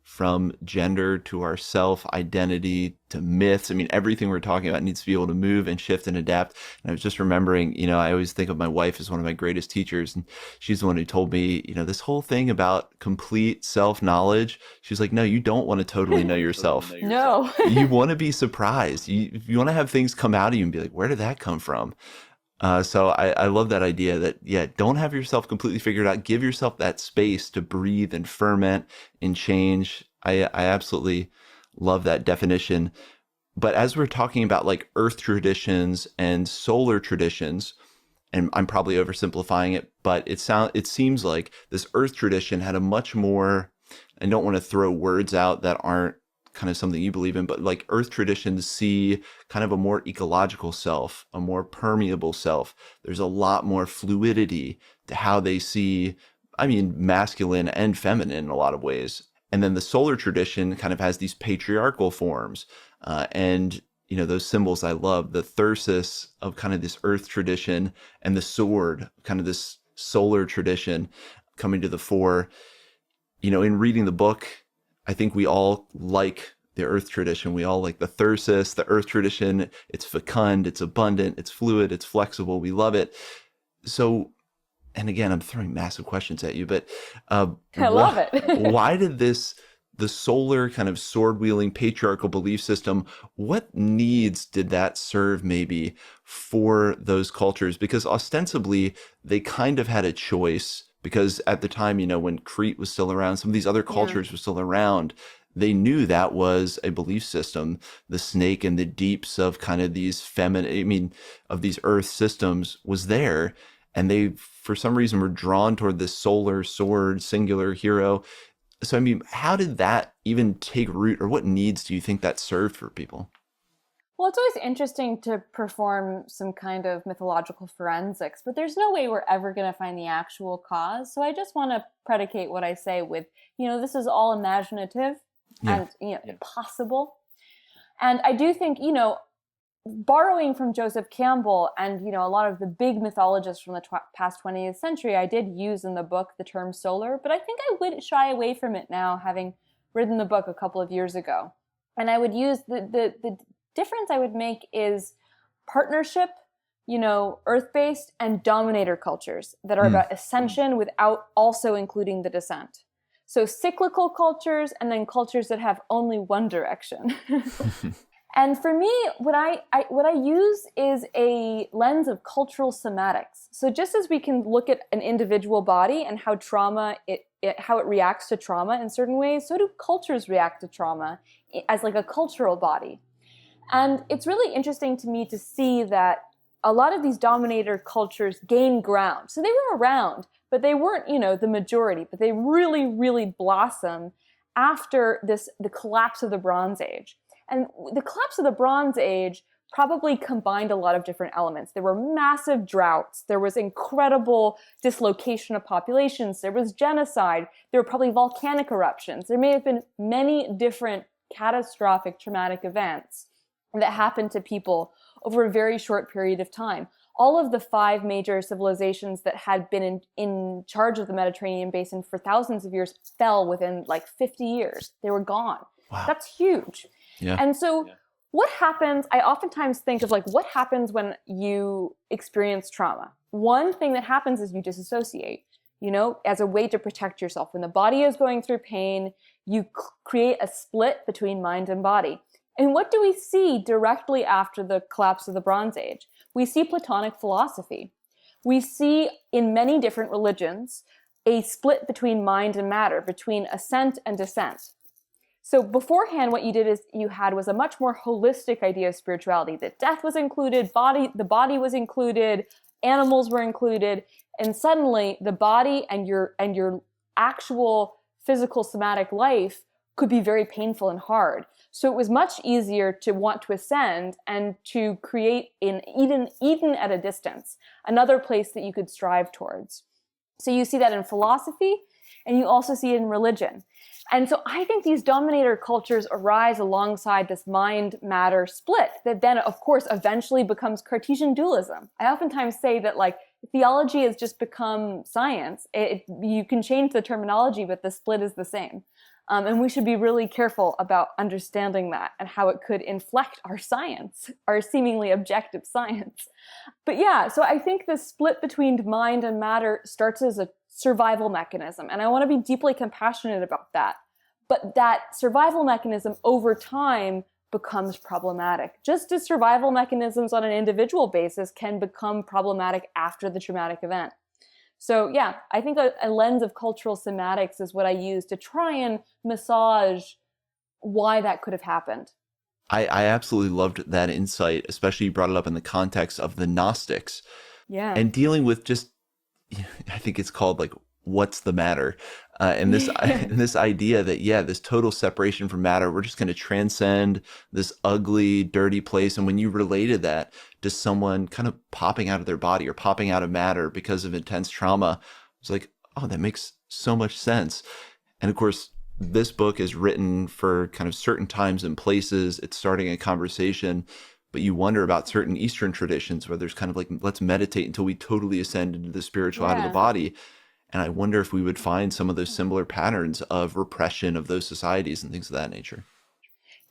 [SPEAKER 1] from gender to our self-identity to myths. I mean, everything we're talking about needs to be able to move and shift and adapt. And I was just remembering, I always think of my wife as one of my greatest teachers. And she's the one who told me, this whole thing about complete self-knowledge. She's like, no, you don't want to totally know yourself.
[SPEAKER 2] No.
[SPEAKER 1] You want to be surprised. You want to have things come out of you and be like, where did that come from? So I love that idea that, don't have yourself completely figured out. Give yourself that space to breathe and ferment and change. I absolutely love that definition. But as we're talking about like earth traditions and solar traditions, and I'm probably oversimplifying it, but it seems like this earth tradition had a much more, I don't want to throw words out that aren't kind of something you believe in, but like earth traditions see kind of a more ecological self, a more permeable self. There's a lot more fluidity to how they see, masculine and feminine in a lot of ways. And then the solar tradition kind of has these patriarchal forms. And those symbols I love, the thyrsus of kind of this earth tradition and the sword, kind of this solar tradition coming to the fore. In reading the book, I think we all like the earth tradition. We all like the thyrsus, the earth tradition. It's fecund, it's abundant, it's fluid, it's flexible. We love it. So, and again, I'm throwing massive questions at you, but
[SPEAKER 2] I love it.
[SPEAKER 1] Why did the solar kind of sword-wielding patriarchal belief system, what needs did that serve maybe for those cultures? Because ostensibly, they kind of had a choice. Because at the time, when Crete was still around, some of these other cultures were still around, they knew that was a belief system. The snake and the deeps of kind of these of these earth systems was there. And they, for some reason, were drawn toward this solar sword, singular hero. So, how did that even take root, or what needs do you think that served for people?
[SPEAKER 2] Well, it's always interesting to perform some kind of mythological forensics, but there's no way we're ever going to find the actual cause. So I just want to predicate what I say with, this is all imaginative and, possible. And I do think, borrowing from Joseph Campbell and, a lot of the big mythologists from the past 20th century, I did use in the book the term solar, but I think I would shy away from it now, having written the book a couple of years ago. And I would use the difference I would make is partnership, earth-based, and dominator cultures that are about ascension without also including the descent. So cyclical cultures, and then cultures that have only one direction. And for me, what I use is a lens of cultural somatics. So just as we can look at an individual body and how how it reacts to trauma in certain ways, so do cultures react to trauma as like a cultural body. And it's really interesting to me to see that a lot of these dominator cultures gained ground. So they were around, but they weren't, the majority, but they really, really blossomed after the collapse of the Bronze Age. And the collapse of the Bronze Age probably combined a lot of different elements. There were massive droughts. There was incredible dislocation of populations. There was genocide. There were probably volcanic eruptions. There may have been many different catastrophic traumatic events that happened to people over a very short period of time. All of the 5 major civilizations that had been in charge of the Mediterranean basin for thousands of years fell within like 50 years. They were gone.
[SPEAKER 1] Wow.
[SPEAKER 2] That's huge.
[SPEAKER 1] Yeah.
[SPEAKER 2] And so what happens, I oftentimes think of like, what happens when you experience trauma? One thing that happens is you disassociate, as a way to protect yourself. When the body is going through pain, you create a split between mind and body. And what do we see directly after the collapse of the Bronze Age? We see Platonic philosophy. We see in many different religions a split between mind and matter, between ascent and descent. So beforehand, what you did is you had was a much more holistic idea of spirituality, that death was included, the body was included, animals were included, and suddenly the body and your actual physical somatic life could be very painful and hard. So it was much easier to want to ascend and to create in Eden at a distance, another place that you could strive towards. So you see that in philosophy, and you also see it in religion. And so I think these dominator cultures arise alongside this mind-matter split that then, of course, eventually becomes Cartesian dualism. I oftentimes say that, like, theology has just become science. You can change the terminology, but the split is the same. And we should be really careful about understanding that and how it could inflect our science, our seemingly objective science. But yeah, so I think the split between mind and matter starts as a survival mechanism. And I want to be deeply compassionate about that. But that survival mechanism over time becomes problematic. Just as survival mechanisms on an individual basis can become problematic after the traumatic event. So yeah, I think a lens of cultural somatics is what I use to try and massage why that could have happened.
[SPEAKER 1] I absolutely loved that insight, especially you brought it up in the context of the Gnostics.
[SPEAKER 2] Yeah.
[SPEAKER 1] And dealing with just, I think it's called like, what's the matter? And this idea that, this total separation from matter, we're just going to transcend this ugly, dirty place. And when you related that to someone kind of popping out of their body or popping out of matter because of intense trauma, it's like, oh, that makes so much sense. And of course, this book is written for kind of certain times and places. It's starting a conversation, but you wonder about certain Eastern traditions where there's kind of like, let's meditate until we totally ascend into the spiritual out of the body. And I wonder if we would find some of those similar patterns of repression of those societies and things of that nature.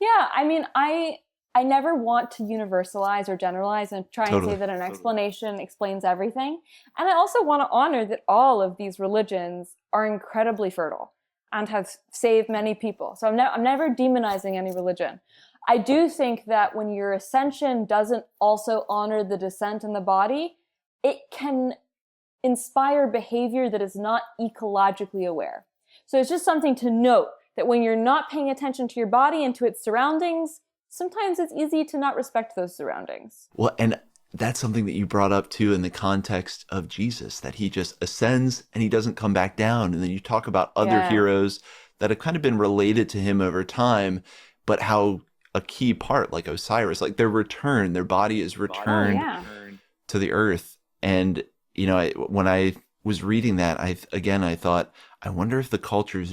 [SPEAKER 2] Yeah, I mean, I never want to universalize or generalize and try and say that an explanation explains everything. And I also want to honor that all of these religions are incredibly fertile and have saved many people. So I'm never demonizing any religion. I do think that when your ascension doesn't also honor the descent in the body, it can inspire behavior that is not ecologically aware. So it's just something to note that when you're not paying attention to your body and to its surroundings, sometimes it's easy to not respect those surroundings.
[SPEAKER 1] Well, and that's something that you brought up too in the context of Jesus, that he just ascends and he doesn't come back down. And then you talk about other heroes that have kind of been related to him over time, but how a key part, like Osiris, like their return, their body is returned to the earth. And when I was reading that, I thought, I wonder if the cultures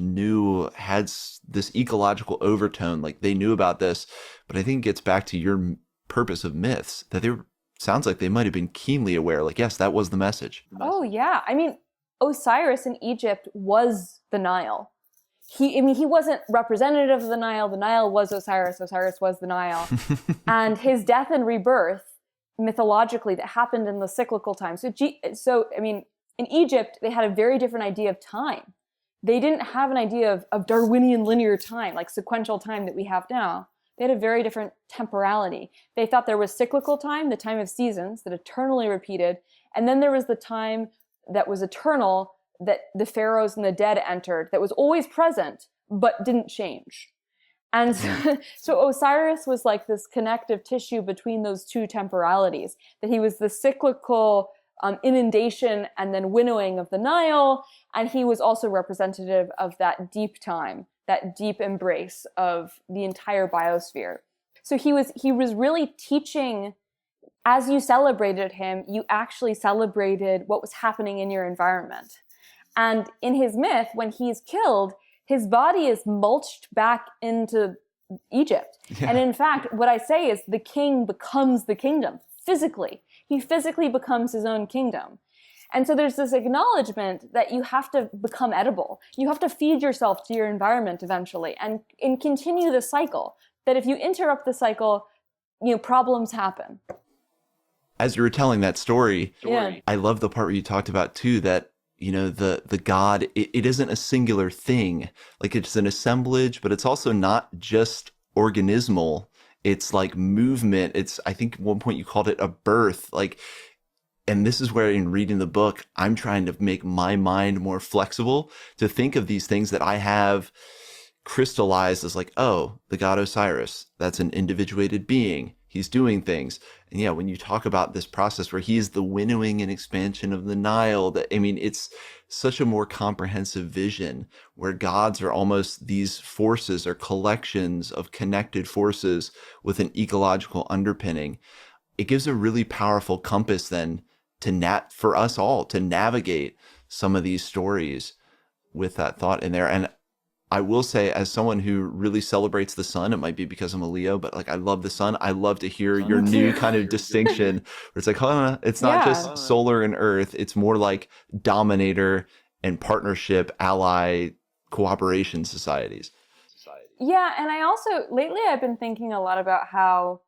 [SPEAKER 1] had this ecological overtone, like they knew about this. But I think it gets back to your purpose of myths, that sounds like they might have been keenly aware. Like, yes, that was the message.
[SPEAKER 2] Oh yeah, I mean, Osiris in Egypt was the Nile. He wasn't representative of the Nile. The Nile was Osiris. Osiris was the Nile, and his death and rebirth, mythologically, that happened in the cyclical time. So I mean, in Egypt, they had a very different idea of time. They didn't have an idea of Darwinian linear time, like sequential time that we have now. They had a very different temporality. They thought there was cyclical time, the time of seasons that eternally repeated, and then there was the time that was eternal, that the pharaohs and the dead entered, that was always present, but didn't change. And so Osiris was like this connective tissue between those two temporalities, that he was the cyclical inundation and then winnowing of the Nile, and he was also representative of that deep time, that deep embrace of the entire biosphere. So he was really teaching, as you celebrated him, you actually celebrated what was happening in your environment. And in his myth, when he's killed, his body is mulched back into Egypt. Yeah. And in fact, what I say is the king becomes the kingdom physically. He physically becomes his own kingdom. And so there's this acknowledgement that you have to become edible. You have to feed yourself to your environment eventually and continue the cycle. That if you interrupt the cycle, problems happen.
[SPEAKER 1] As you were telling that story, I love the part where you talked about too that the God, it isn't a singular thing. Like it's an assemblage, but it's also not just organismal. It's like movement. It's, I think at one point you called it a birth. And this is where in reading the book, I'm trying to make my mind more flexible to think of these things that I have crystallized as like, oh, the god Osiris, that's an individuated being. He's doing things. And yeah, when you talk about this process where he is the winnowing and expansion of the Nile, it's such a more comprehensive vision where gods are almost these forces or collections of connected forces with an ecological underpinning. It gives a really powerful compass then for us all to navigate some of these stories with that thought in there. And I will say, as someone who really celebrates the sun, it might be because I'm a Leo, but I love the sun. I love to hear your new kind of distinction where it's like, it's not just solar and earth. It's more like dominator and partnership, ally, cooperation societies.
[SPEAKER 2] Yeah. And I also, lately I've been thinking a lot about how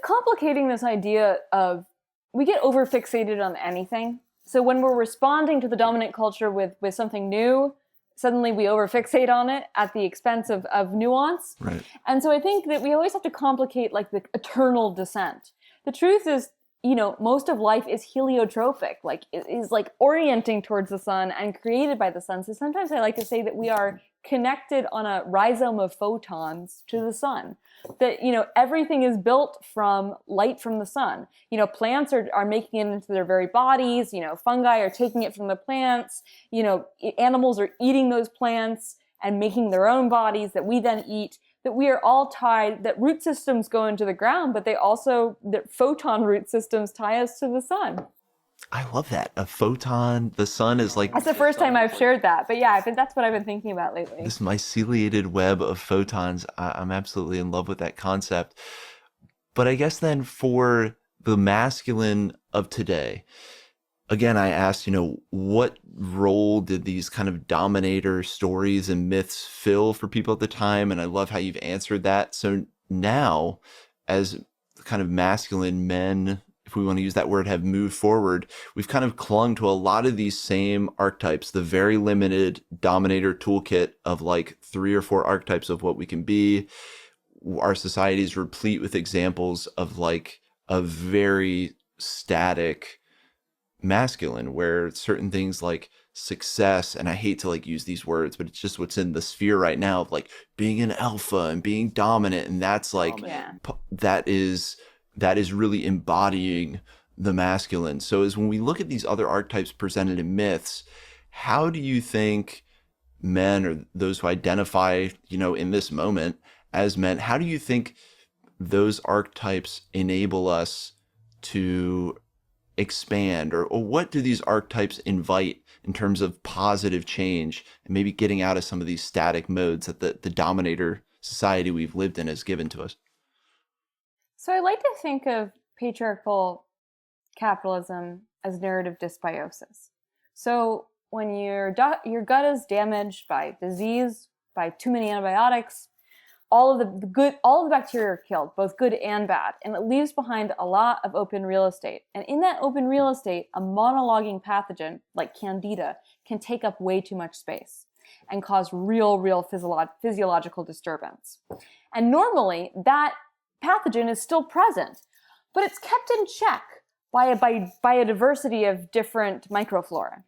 [SPEAKER 2] complicating this idea of we get overfixated on anything. So when we're responding to the dominant culture with something new, suddenly we overfixate on it at the expense of nuance.
[SPEAKER 1] Right.
[SPEAKER 2] And so I think that we always have to complicate the eternal descent. The truth is, most of life is heliotropic, it is orienting towards the sun and created by the sun. So sometimes I like to say that we are connected on a rhizome of photons to the sun. That, everything is built from light from the sun. Plants are making it into their very bodies. Fungi are taking it from the plants. Animals are eating those plants and making their own bodies that we then eat. That we are all tied, that root systems go into the ground, but that photon root systems tie us to the sun.
[SPEAKER 1] I love that. A photon, the sun is like...
[SPEAKER 2] That's the first time I've shared that. But yeah, I think that's what I've been thinking about lately.
[SPEAKER 1] This myceliated web of photons, I'm absolutely in love with that concept. But I guess then for the masculine of today, again, I asked, what role did these kind of dominator stories and myths fill for people at the time? And I love how you've answered that. So now, as kind of masculine men, if we want to use that word, have moved forward, we've kind of clung to a lot of these same archetypes, the very limited dominator toolkit of 3 or 4 archetypes of what we can be. Our society is replete with examples of a very static masculine, where certain things like success, and I hate to use these words, but it's just what's in the sphere right now of being an alpha and being dominant, and that's that is really embodying the masculine. So as when we look at these other archetypes presented in myths, how do you think men, or those who identify, in this moment as men, how do you think those archetypes enable us to expand, or what do these archetypes invite in terms of positive change and maybe getting out of some of these static modes that the dominator society we've lived in has given to us?
[SPEAKER 2] So I like to think of patriarchal capitalism as narrative dysbiosis. So when your gut is damaged by disease, by too many antibiotics, all of the bacteria are killed, both good and bad, and it leaves behind a lot of open real estate. And in that open real estate, a monologuing pathogen like Candida can take up way too much space and cause real physiological disturbance. And normally that pathogen is still present, but it's kept in check by a diversity of different microflora.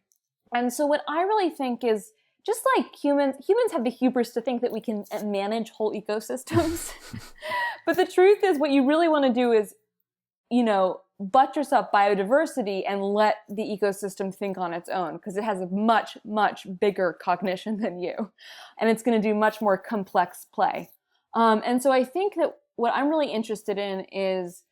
[SPEAKER 2] And so what I really think is just like humans have the hubris to think that we can manage whole ecosystems. But the truth is, what you really want to do is, buttress up biodiversity and let the ecosystem think on its own, because it has a much, much bigger cognition than you. And it's going to do much more complex play. And so I think that what I'm really interested in is,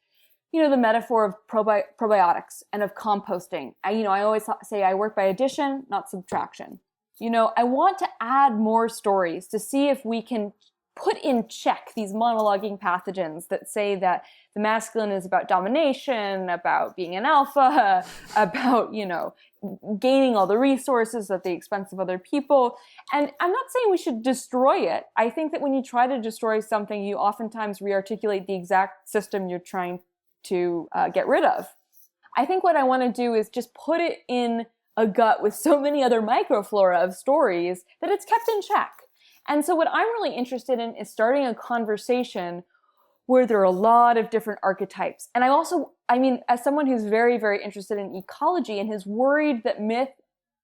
[SPEAKER 2] the metaphor of probiotics and of composting. I always say I work by addition, not subtraction. I want to add more stories to see if we can put in check these monologuing pathogens that say that the masculine is about domination, about being an alpha, about, gaining all the resources at the expense of other people. And I'm not saying we should destroy it. I think that when you try to destroy something, you oftentimes re-articulate the exact system you're trying to get rid of. I think what I want to do is just put it in a gut with so many other microflora of stories that it's kept in check. And so what I'm really interested in is starting a conversation where there are a lot of different archetypes. And as someone who's very, very interested in ecology and who's worried that myth,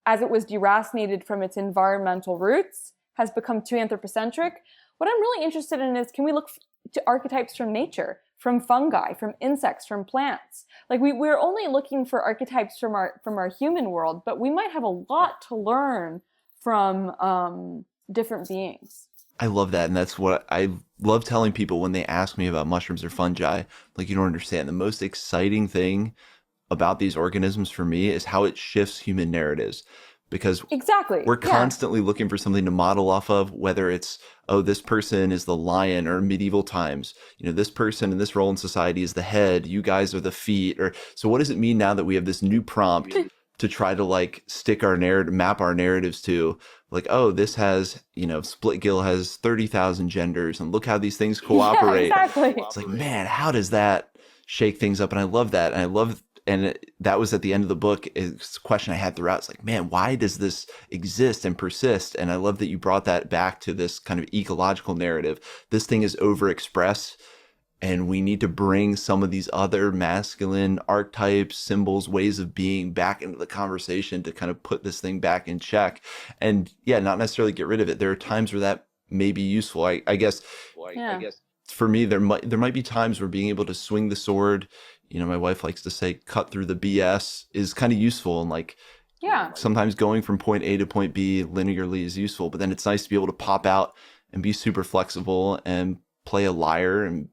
[SPEAKER 2] as it was deracinated from its environmental roots, has become too anthropocentric, what I'm really interested in is, can we look to archetypes from nature, from fungi, from insects, from plants? Like we're only looking for archetypes from our human world, but we might have a lot to learn from different beings.
[SPEAKER 1] I love that. And that's what I love telling people when they ask me about mushrooms or fungi. Like, you don't understand. The most exciting thing about these organisms for me is how it shifts human narratives. Because we're constantly looking for something to model off of, whether it's, this person is the lion, or medieval times, this person in this role in society is the head, you guys are the feet. Or so what does it mean now that we have this new prompt to try to stick our narrative, map our narratives to, this has, split gill has 30,000 genders, and look how these things cooperate.
[SPEAKER 2] Yeah, exactly.
[SPEAKER 1] It's man, how does that shake things up? And I love that. And that was at the end of the book. It's a question I had throughout. It's man, why does this exist and persist? And I love that you brought that back to this kind of ecological narrative. This thing is overexpressed, and we need to bring some of these other masculine archetypes, symbols, ways of being back into the conversation to kind of put this thing back in check. And not necessarily get rid of it. There are times where that may be useful. I guess for me, there might be times where being able to swing the sword, my wife likes to say, cut through the BS, is kind of useful. And sometimes going from point A to point B linearly is useful, but then it's nice to be able to pop out and be super flexible and play a lyre and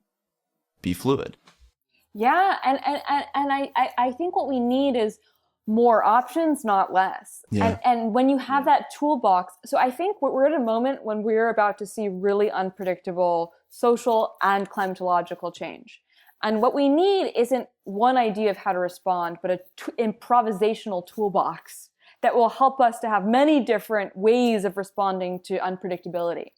[SPEAKER 1] be fluid.
[SPEAKER 2] Yeah. And I think what we need is more options, not less.
[SPEAKER 1] Yeah.
[SPEAKER 2] And when you have that toolbox, so I think we're at a moment when we're about to see really unpredictable social and climatological change. And what we need isn't one idea of how to respond, but an improvisational toolbox that will help us to have many different ways of responding to unpredictability.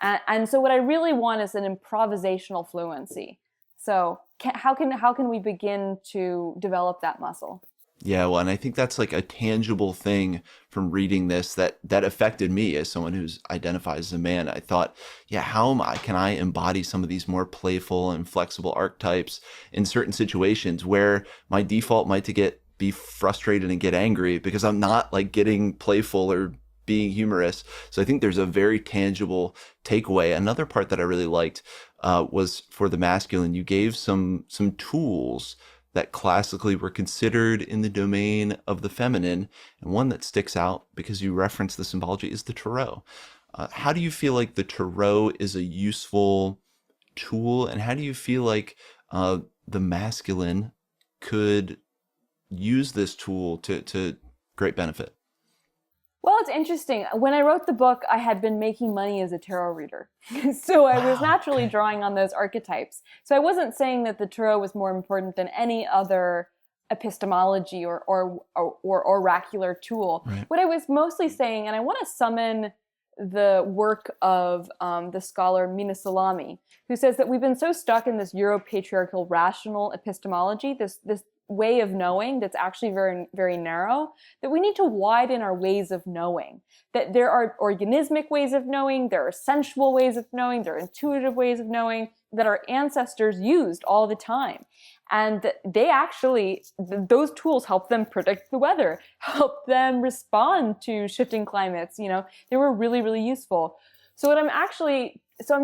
[SPEAKER 2] And so what I really want is an improvisational fluency. So how can we begin to develop that muscle?
[SPEAKER 1] Yeah, well, and I think that's a tangible thing from reading this that affected me as someone who's identifies as a man. I thought, how can I embody some of these more playful and flexible archetypes in certain situations where my default might be frustrated and get angry because I'm not getting playful or being humorous. So I think there's a very tangible takeaway. Another part that I really liked was for the masculine. You gave some tools that classically were considered in the domain of the feminine. And one that sticks out because you reference the symbology is the tarot. How do you feel like the tarot is a useful tool? And how do you feel like the masculine could use this tool to great benefit?
[SPEAKER 2] Well, it's interesting. When I wrote the book, I had been making money as a tarot reader. So I was naturally drawing on those archetypes. So I wasn't saying that the tarot was more important than any other epistemology or oracular tool.
[SPEAKER 1] Right.
[SPEAKER 2] What I was mostly saying, and I want to summon the work of the scholar Mina Salami, who says that we've been so stuck in this Euro-patriarchal rational epistemology, this way of knowing that's actually very, very narrow, that we need to widen our ways of knowing. That there are organismic ways of knowing, there are sensual ways of knowing, there are intuitive ways of knowing that our ancestors used all the time. And they actually, those tools help them predict the weather, help them respond to shifting climates. They were really, really useful. So I'm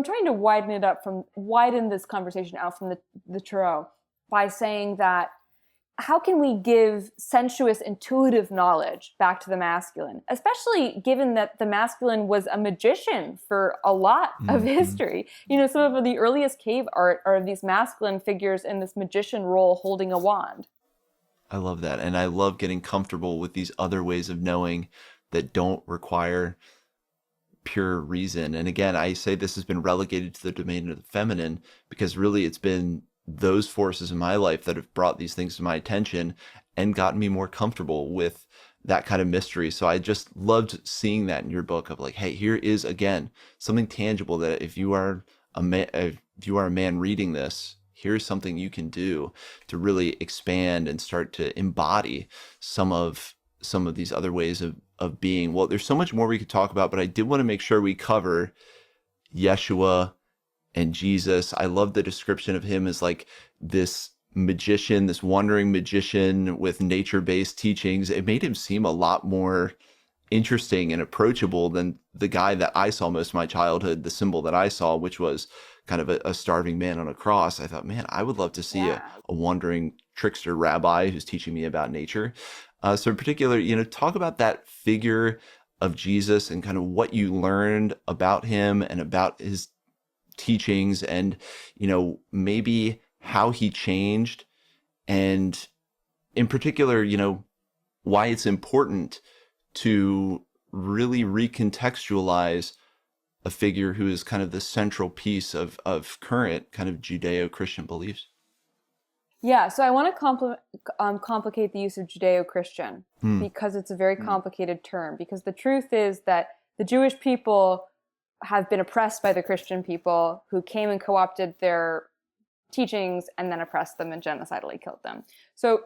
[SPEAKER 2] trying to widen this conversation out from the tarot by saying that how can we give sensuous, intuitive knowledge back to the masculine, especially given that the masculine was a magician for a lot of history. Some of the earliest cave art are these masculine figures in this magician role holding a wand.
[SPEAKER 1] I love that. And I love getting comfortable with these other ways of knowing that don't require pure reason. And again, I say this has been relegated to the domain of the feminine because really it's been those forces in my life that have brought these things to my attention and gotten me more comfortable with that kind of mystery. So I just loved seeing that in your book of like, hey, here is again something tangible that if you are a man reading this, here's something you can do to really expand and start to embody some of these other ways of being. Well, there's so much more we could talk about, but I did want to make sure we cover Yeshua and Jesus. I love the description of him as like this magician, this wandering magician with nature-based teachings. It made him seem a lot more interesting and approachable than the guy that I saw most of my childhood, the symbol that I saw, which was kind of a starving man on a cross. I thought, man, I would love to see a wandering trickster rabbi who's teaching me about nature. So in particular, talk about that figure of Jesus and kind of what you learned about him and about his teachings and, maybe how he changed and in particular, why it's important to really recontextualize a figure who is kind of the central piece of current kind of Judeo-Christian beliefs.
[SPEAKER 2] Yeah, so I want to complicate the use of Judeo-Christian because it's a very complicated term, because the truth is that the Jewish people have been oppressed by the Christian people who came and co-opted their teachings and then oppressed them and genocidally killed them. So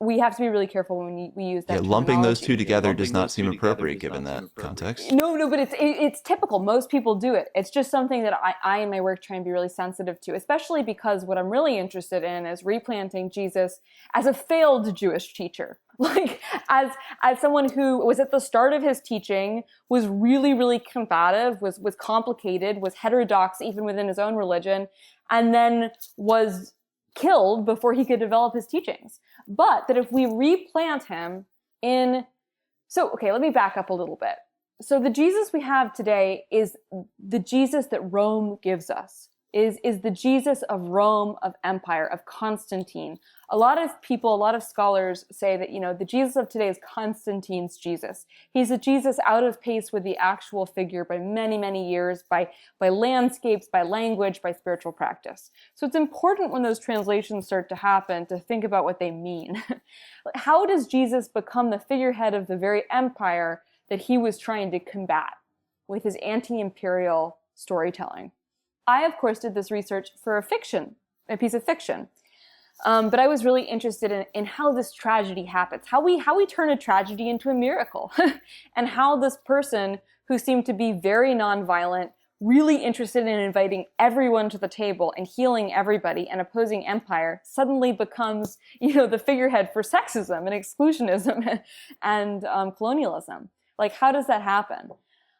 [SPEAKER 2] we have to be really careful when we use that.
[SPEAKER 1] Yeah, lumping those two together does not seem appropriate given that context.
[SPEAKER 2] No, but it's typical. Most people do it. It's just something that I in my work try and be really sensitive to, especially because what I'm really interested in is replanting Jesus as a failed Jewish teacher. Like as someone who was at the start of his teaching, was really, really combative, was complicated, was heterodox even within his own religion, and then was killed before he could develop his teachings. But that if we replant him let me back up a little bit. So the Jesus we have today is the Jesus that Rome gives us, is the Jesus of Rome, of empire, of Constantine. A lot of scholars say that, the Jesus of today is Constantine's Jesus. He's a Jesus out of pace with the actual figure by many, many years, by landscapes, by language, by spiritual practice. So it's important when those translations start to happen to think about what they mean. How does Jesus become the figurehead of the very empire that he was trying to combat with his anti-imperial storytelling? I, of course, did this research for a piece of fiction. But I was really interested in how this tragedy happens, how we turn a tragedy into a miracle, and how this person who seemed to be very nonviolent, really interested in inviting everyone to the table and healing everybody and opposing empire, suddenly becomes, the figurehead for sexism and exclusionism and colonialism. Like, how does that happen?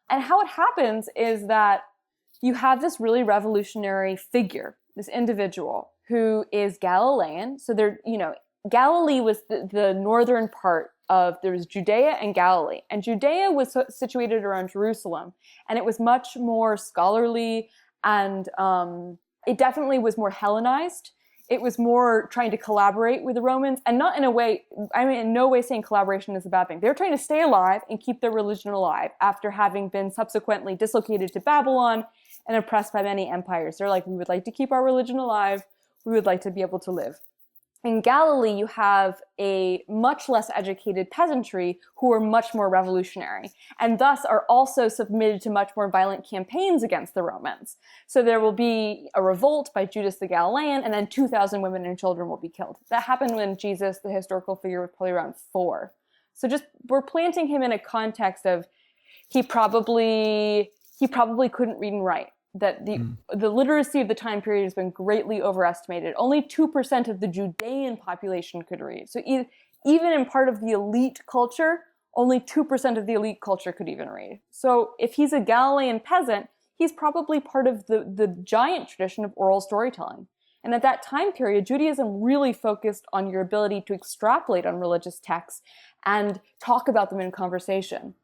[SPEAKER 2] And how it happens is that you have this really revolutionary figure, this individual who is Galilean. So Galilee was the northern part there was Judea and Galilee. And Judea was situated around Jerusalem. And it was much more scholarly and it definitely was more Hellenized. It was more trying to collaborate with the Romans, and not in a way, in no way saying collaboration is a bad thing. They're trying to stay alive and keep their religion alive after having been subsequently dislocated to Babylon and oppressed by many empires. They're like, we would like to keep our religion alive. We would like to be able to live. In Galilee, you have a much less educated peasantry who are much more revolutionary, and thus are also submitted to much more violent campaigns against the Romans. So there will be a revolt by Judas the Galilean, and then 2,000 women and children will be killed. That happened when Jesus, the historical figure, was probably around 4. So just, we're planting him in a context of he probably couldn't read and write. That the literacy of the time period has been greatly overestimated. Only 2% of the Judean population could read. So even in part of the elite culture, only 2% of the elite culture could even read. So if he's a Galilean peasant, he's probably part of the giant tradition of oral storytelling. And at that time period, Judaism really focused on your ability to extrapolate on religious texts and talk about them in conversation.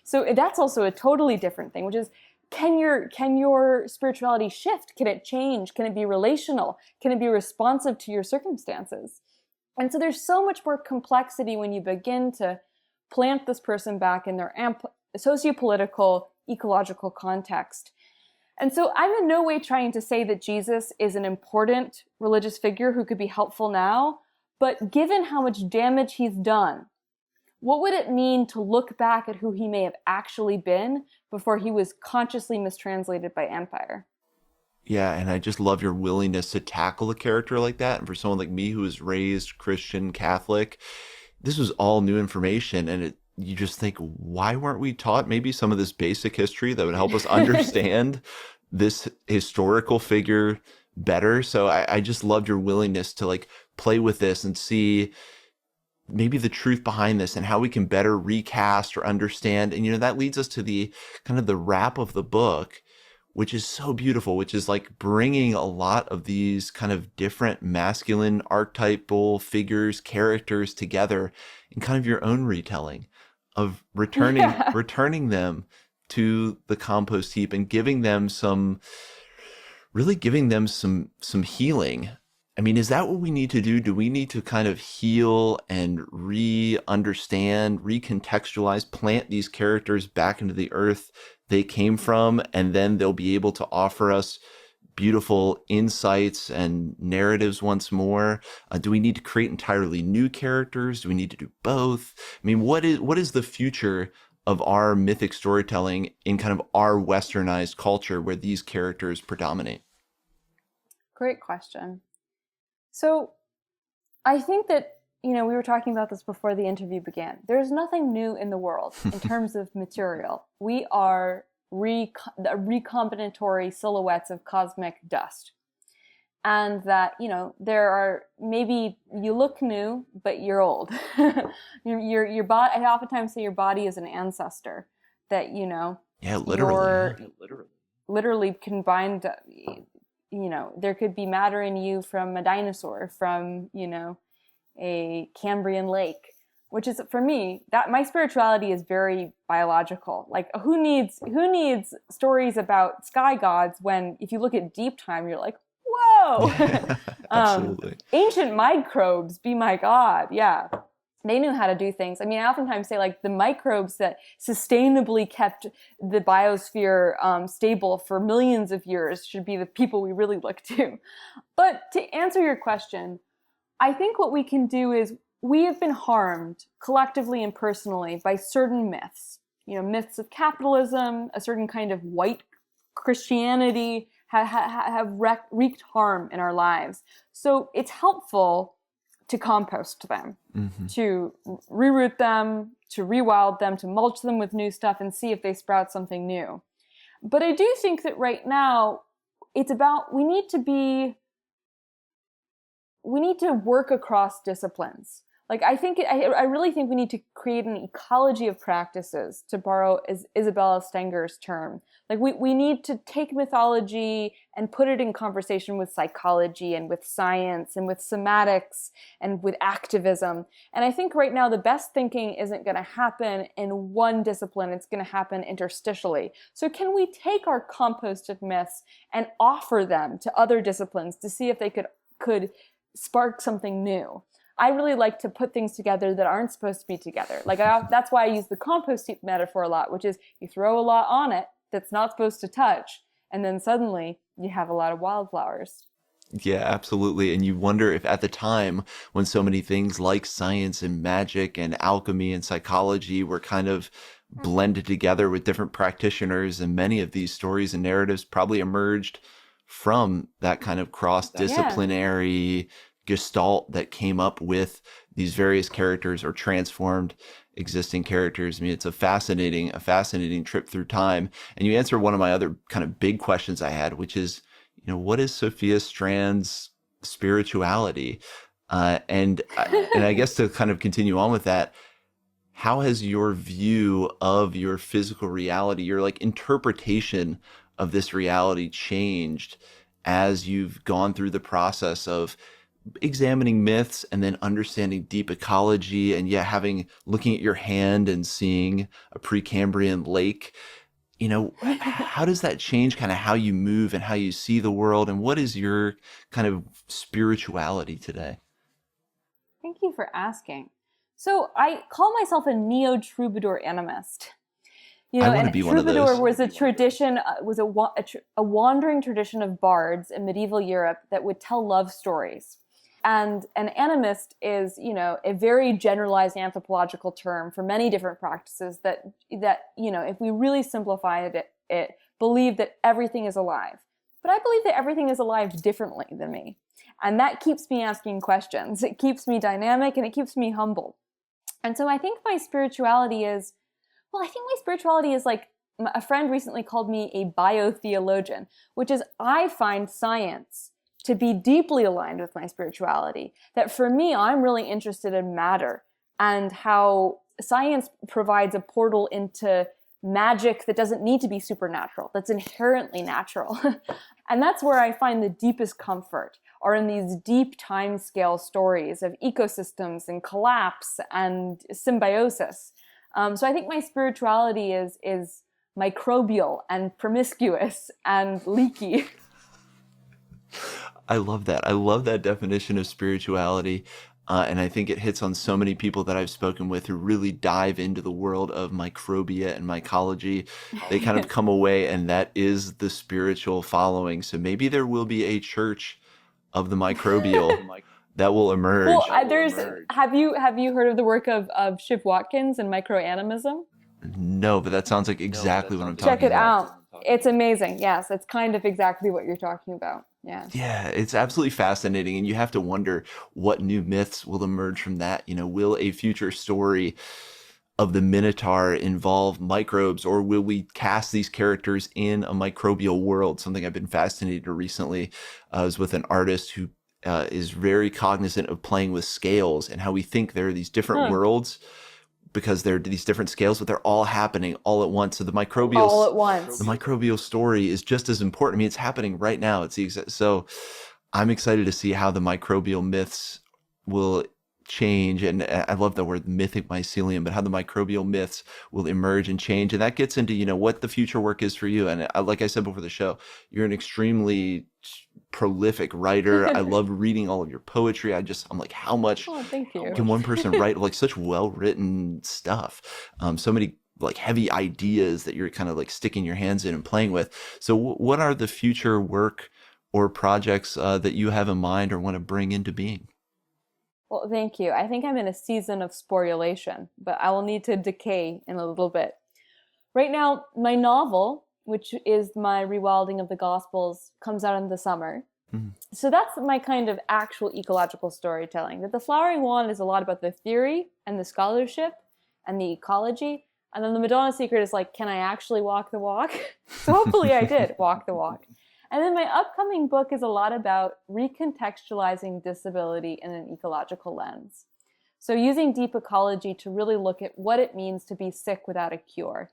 [SPEAKER 2] So that's also a totally different thing, which is, can your spirituality shift? Can it change? Can it be relational? Can it be responsive to your circumstances? And so there's so much more complexity when you begin to plant this person back in their sociopolitical, ecological context. And so I'm in no way trying to say that Jesus is an important religious figure who could be helpful now, but given how much damage he's done, what would it mean to look back at who he may have actually been before he was consciously mistranslated by empire?
[SPEAKER 1] Yeah, and I just love your willingness to tackle a character like that. And for someone like me who was raised Christian, Catholic, this was all new information. And you just think, why weren't we taught maybe some of this basic history that would help us understand this historical figure better? So I just loved your willingness to like play with this and see maybe the truth behind this and how we can better recast or understand. And, that leads us to the kind of the wrap of the book, which is so beautiful, which is like bringing a lot of these kind of different masculine archetypal figures, characters together in kind of your own retelling of returning them to the compost heap and giving them some healing. I mean, is that what we need to do? Do we need to kind of heal and re-understand, recontextualize, plant these characters back into the earth they came from, and then they'll be able to offer us beautiful insights and narratives once more? Do we need to create entirely new characters? Do we need to do both? I mean, what is the future of our mythic storytelling in kind of our westernized culture where these characters predominate?
[SPEAKER 2] Great question. So I think that, we were talking about this before the interview began. There's nothing new in the world in terms of material. We are recombinatory silhouettes of cosmic dust. And that, there are, maybe you look new, but you're old. your body, I oftentimes say your body is an ancestor that,
[SPEAKER 1] Yeah, literally.
[SPEAKER 2] Literally combined. There could be matter in you from a dinosaur, from, a Cambrian lake, which is, for me, that my spirituality is very biological. Like, who needs stories about sky gods when, if you look at deep time, you're like, whoa!
[SPEAKER 1] Absolutely.
[SPEAKER 2] Ancient microbes, be my god. Yeah. They knew how to do things. I mean, I oftentimes say, like, the microbes that sustainably kept the biosphere stable for millions of years should be the people we really look to. But to answer your question, I think what we can do is, we have been harmed collectively and personally by certain myths. Myths of capitalism, a certain kind of white Christianity have wreaked harm in our lives. So it's helpful to compost them, to reroot them, to rewild them, to mulch them with new stuff and see if they sprout something new. But I do think that right now it's about, we need to work across disciplines. Like, I really think we need to create an ecology of practices, to borrow Isabella Stenger's term. Like, we need to take mythology and put it in conversation with psychology and with science and with somatics and with activism. And I think right now the best thinking isn't going to happen in one discipline. It's going to happen interstitially. So can we take our composted myths and offer them to other disciplines to see if they could spark something new? I really like to put things together that aren't supposed to be together. Like, that's why I use the compost heap metaphor a lot, which is you throw a lot on it that's not supposed to touch, and then suddenly you have a lot of wildflowers.
[SPEAKER 1] Yeah, absolutely. And you wonder if at the time when so many things like science and magic and alchemy and psychology were kind of blended together with different practitioners, and many of these stories and narratives probably emerged from that kind of
[SPEAKER 2] Yeah.
[SPEAKER 1] cross-disciplinary gestalt that came up with these various characters or transformed existing characters. I mean, it's a fascinating trip through time. And you answer one of my other kind of big questions I had, which is, what is Sophia Strand's spirituality? And I guess to kind of continue on with that, how has your view of your physical reality, your like interpretation of this reality changed as you've gone through the process of examining myths and then understanding deep ecology and yeah, looking at your hand and seeing a Precambrian lake? How does that change kind of how you move and how you see the world? And what is your kind of spirituality today?
[SPEAKER 2] Thank you for asking. So I call myself a neo-troubadour animist.
[SPEAKER 1] I want to
[SPEAKER 2] And
[SPEAKER 1] be one of
[SPEAKER 2] troubadour
[SPEAKER 1] those.
[SPEAKER 2] was a tradition, a wandering tradition of bards in medieval Europe that would tell love stories. And an animist is, a very generalized anthropological term for many different practices that if we really simplified it believe that everything is alive. But I believe that everything is alive differently than me. And that keeps me asking questions. It keeps me dynamic and it keeps me humble. And so I think my spirituality is, like a friend recently called me a biotheologian, which is I find science to be deeply aligned with my spirituality. That for me, I'm really interested in matter and how science provides a portal into magic that doesn't need to be supernatural, that's inherently natural. And that's where I find the deepest comfort, are in these deep time scale stories of ecosystems and collapse and symbiosis. So I think my spirituality is microbial and promiscuous and leaky.
[SPEAKER 1] I love that. I love that definition of spirituality. And I think it hits on so many people that I've spoken with who really dive into the world of microbia and mycology. They kind of come away, and that is the spiritual following. So maybe there will be a church of the microbial that will
[SPEAKER 2] Well,
[SPEAKER 1] emerge.
[SPEAKER 2] there's have you heard of the work of Shiv Watkins and microanimism?
[SPEAKER 1] No, but that sounds like exactly what I'm
[SPEAKER 2] Check
[SPEAKER 1] talking
[SPEAKER 2] it
[SPEAKER 1] about.
[SPEAKER 2] out. It's amazing. Yes, it's kind of exactly what you're talking about. Yeah.
[SPEAKER 1] Yeah, it's absolutely fascinating. And you have to wonder what new myths will emerge from that. Will a future story of the Minotaur involve microbes, or will we cast these characters in a microbial world? Something I've been fascinated to recently was with an artist who is very cognizant of playing with scales and how we think there are these different
[SPEAKER 2] Huh.
[SPEAKER 1] worlds because there are these different scales, but they're all happening all at once. So
[SPEAKER 2] All at once.
[SPEAKER 1] the microbial story is just as important. I mean, it's happening right now. So I'm excited to see how the microbial myths will change. And I love the word mythic mycelium, but how the microbial myths will emerge and change. And that gets into, what the future work is for you. And like I said before the show, you're an extremely prolific writer. I love reading all of your poetry. I'm like, how much
[SPEAKER 2] Oh, thank you.
[SPEAKER 1] can one person write like such well-written stuff? So many like heavy ideas that you're kind of like sticking your hands in and playing with. So what are the future work or projects that you have in mind or want to bring into being?
[SPEAKER 2] Well, thank you. I think I'm in a season of sporulation, but I will need to decay in a little bit. Right now, my novel, which is my Rewilding of the Gospels, comes out in the summer.
[SPEAKER 1] Mhm.
[SPEAKER 2] So that's my kind of actual ecological storytelling. That the Flowering Wand is a lot about the theory and the scholarship and the ecology. And then the Madonna Secret is like, can I actually walk the walk? So hopefully I did walk the walk. And then my upcoming book is a lot about recontextualizing disability in an ecological lens. So using deep ecology to really look at what it means to be sick without a cure.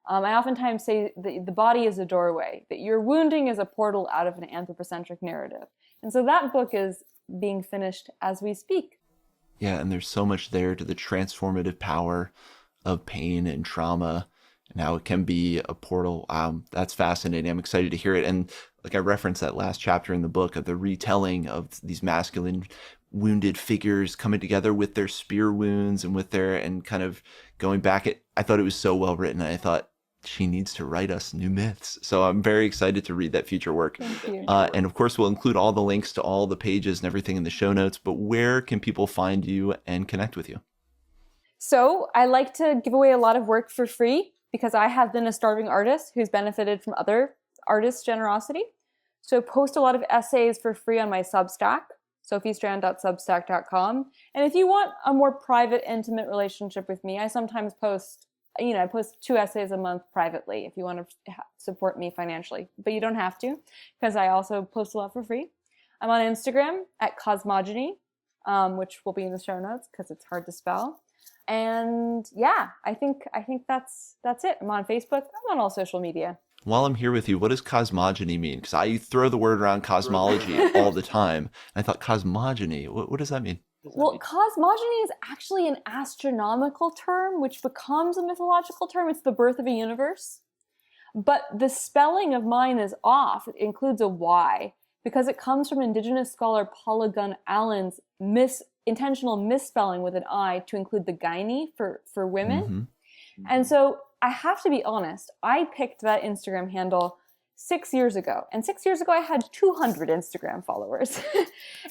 [SPEAKER 2] I oftentimes say the body is a doorway, that your wounding is a portal out of an anthropocentric narrative. And so that book is being finished as we speak.
[SPEAKER 1] Yeah, and there's so much there to the transformative power of pain and trauma and how it can be a portal. That's fascinating. I'm excited to hear it. And like I referenced that last chapter in the book of the retelling of these masculine wounded figures coming together with their spear wounds and with their, and kind of going back. I thought it was so well written. I thought she needs to write us new myths. So I'm very excited to read that future work.
[SPEAKER 2] Thank you.
[SPEAKER 1] And of course, we'll include all the links to all the pages and everything in the show notes. But where can people find you and connect with you?
[SPEAKER 2] So I like to give away a lot of work for free because I have been a starving artist who's benefited from other artists' generosity. So post a lot of essays for free on my Substack, sophiestrand.substack.com. And if you want a more private, intimate relationship with me, I sometimes post, I post 2 essays a month privately if you want to support me financially. But you don't have to, because I also post a lot for free. I'm on Instagram at Cosmogony, which will be in the show notes because it's hard to spell. And yeah, I think that's it. I'm on Facebook. I'm on all social media.
[SPEAKER 1] While I'm here with you, what does cosmogony mean? Because I throw the word around cosmology all the time. And I thought cosmogony, what does that mean?
[SPEAKER 2] Well, cosmogony is actually an astronomical term, which becomes a mythological term. It's the birth of a universe. But the spelling of mine is off. It includes a Y because it comes from indigenous scholar Paula Gunn Allen's intentional misspelling with an I to include the gyne for women. Mm-hmm. And so I have to be honest, I picked that Instagram handle 6 years ago. And 6 years ago, I had 200 Instagram followers.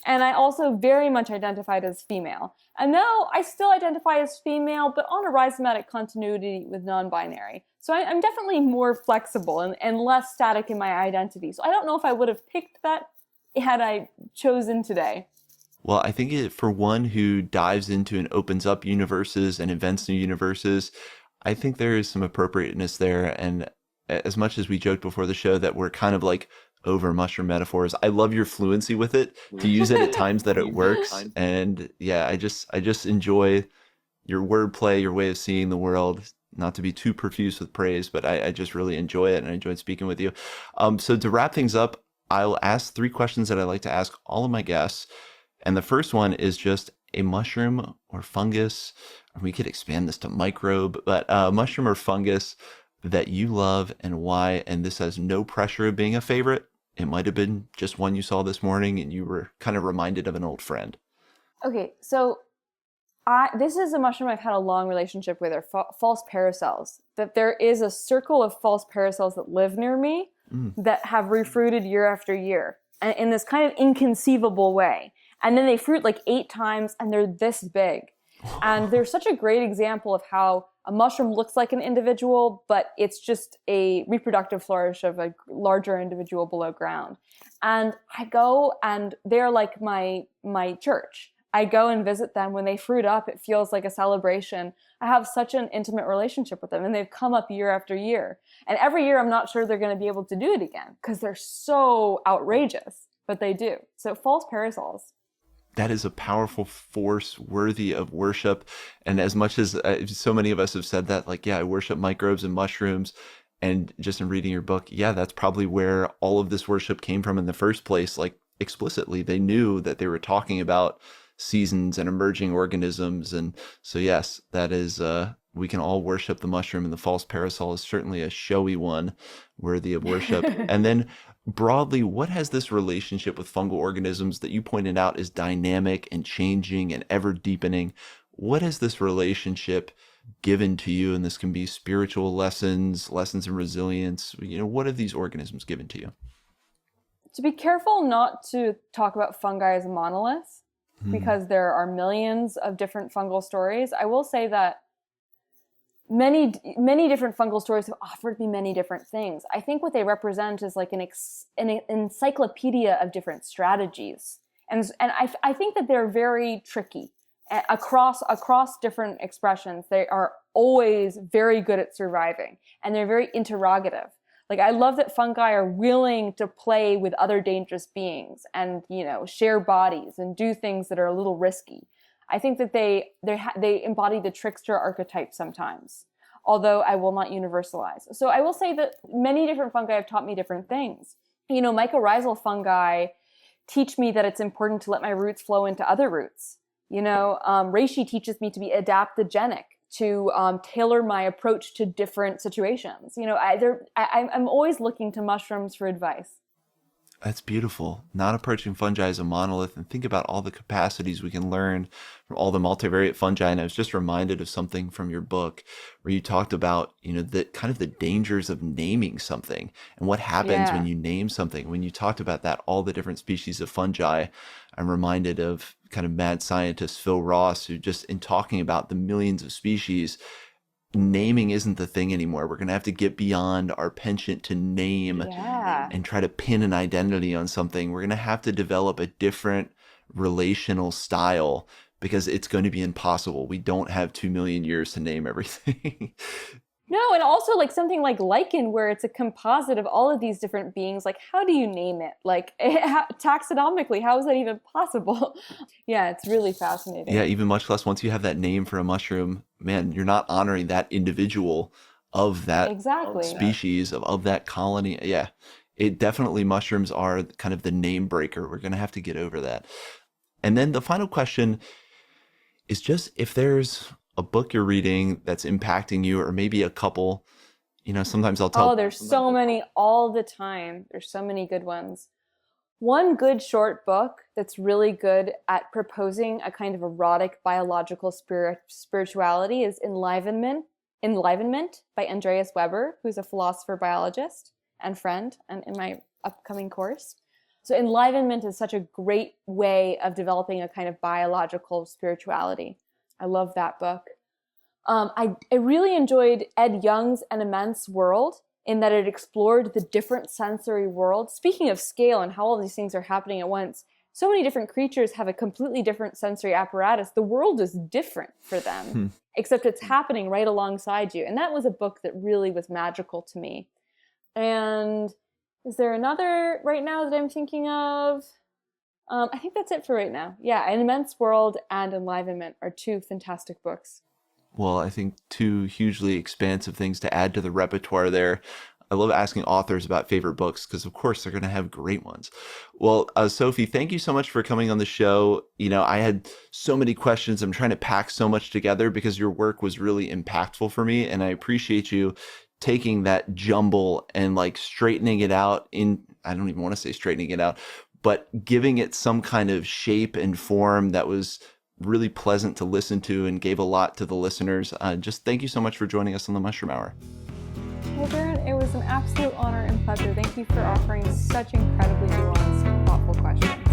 [SPEAKER 2] And I also very much identified as female. And now I still identify as female, but on a rhizomatic continuity with non-binary. So I'm definitely more flexible and less static in my identity. So I don't know if I would have picked that had I chosen today.
[SPEAKER 1] Well, I think for one who dives into and opens up universes and invents new universes, I think there is some appropriateness there. And as much as we joked before the show that we're kind of like over mushroom metaphors, I love your fluency with it, to use it at times that it works. And yeah, I just enjoy your wordplay, your way of seeing the world. Not to be too profuse with praise, but I just really enjoy it, and I enjoyed speaking with you. So to wrap things up, I'll ask 3 questions that I like to ask all of my guests. And the first one is just a mushroom or fungus, or we could expand this to microbe, but mushroom or fungus that you love and why. And this has no pressure of being a favorite. It might have been just one you saw this morning and you were kind of reminded of an old friend.
[SPEAKER 2] Okay, so this is a mushroom I've had a long relationship with, are false parasols. That there is a circle of false parasols that live near me that have refruited year after year, and in this kind of inconceivable way. And then they fruit like 8 times and they're this big. And they're such a great example of how a mushroom looks like an individual, but it's just a reproductive flourish of a larger individual below ground. And I go, and they're like my church. I go and visit them. When they fruit up, it feels like a celebration. I have such an intimate relationship with them, and they've come up year after year. And every year I'm not sure they're going to be able to do it again because they're so outrageous, but they do. So false parasols.
[SPEAKER 1] That is a powerful force worthy of worship. And as much as so many of us have said that, like, yeah, I worship microbes and mushrooms. And just in reading your book, yeah, that's probably where all of this worship came from in the first place. Like explicitly, they knew that they were talking about seasons and emerging organisms. And so, yes, that is, we can all worship the mushroom, and the false parasol is certainly a showy one worthy of worship. And then broadly, what has this relationship with fungal organisms that you pointed out is dynamic and changing and ever deepening? What has this relationship given to you? And this can be spiritual lessons in resilience. What have these organisms given to you?
[SPEAKER 2] To be careful not to talk about fungi as a monolith, because there are millions of different fungal stories. I will say that many different fungal stories have offered me many different things. I think what they represent is like an encyclopedia of different strategies. And I think that they're very tricky. Across different expressions, they are always very good at surviving, and they're very interrogative. Like, I love that fungi are willing to play with other dangerous beings and, share bodies and do things that are a little risky. I think that they embody the trickster archetype sometimes, although I will not universalize. So I will say that many different fungi have taught me different things. Mycorrhizal fungi teach me that it's important to let my roots flow into other roots. Reishi teaches me to be adaptogenic, to tailor my approach to different situations. I'm always looking to mushrooms for advice.
[SPEAKER 1] That's beautiful. Not approaching fungi as a monolith, and think about all the capacities we can learn from all the multivariate fungi. And I was just reminded of something from your book where you talked about, the kind of the dangers of naming something and what happens when
[SPEAKER 2] Yeah.
[SPEAKER 1] you name something. When you talked about that, all the different species of fungi, I'm reminded of kind of mad scientist Phil Ross, who just in talking about the millions of species, naming isn't the thing anymore. We're going to have to get beyond our penchant to name
[SPEAKER 2] Yeah.
[SPEAKER 1] and try to pin an identity on something. We're going to have to develop a different relational style because it's going to be impossible. We don't have 2 million years to name everything.
[SPEAKER 2] No, and also like something like lichen, where it's a composite of all of these different beings. Like, how do you name it? Like, taxonomically, how is that even possible? Yeah, it's really fascinating.
[SPEAKER 1] Yeah, even much less once you have that name for a mushroom, man, you're not honoring that individual of that
[SPEAKER 2] Exactly.
[SPEAKER 1] species, of that colony. Yeah, it definitely, mushrooms are kind of the name breaker. We're going to have to get over that. And then the final question is just if there's a book you're reading that's impacting you, or maybe a couple, sometimes I'll tell.
[SPEAKER 2] Oh, there's so many all the time. There's so many good ones. One good short book that's really good at proposing a kind of erotic biological spirituality is Enlivenment by Andreas Weber, who's a philosopher biologist and friend, and in my upcoming course. So enlivenment is such a great way of developing a kind of biological spirituality. I love that book. I really enjoyed Ed Young's An Immense World, in that it explored the different sensory worlds. Speaking of scale and how all these things are happening at once, so many different creatures have a completely different sensory apparatus. The world is different for them, except it's happening right alongside you. And that was a book that really was magical to me. And is there another right now that I'm thinking of? I think that's it for right now. Yeah, An Immense World and Enlivenment are two fantastic books.
[SPEAKER 1] Well, I think two hugely expansive things to add to the repertoire there. I love asking authors about favorite books because, of course, they're going to have great ones. Well, Sophie, thank you so much for coming on the show. I had so many questions. I'm trying to pack so much together because your work was really impactful for me. And I appreciate you taking that jumble and like straightening it out I don't even want to say straightening it out, but giving it some kind of shape and form that was really pleasant to listen to and gave a lot to the listeners. Just thank you so much for joining us on the Mushroom Hour.
[SPEAKER 2] Hey, Darren, it was an absolute honor and pleasure. Thank you for offering such incredibly nuanced, thoughtful questions.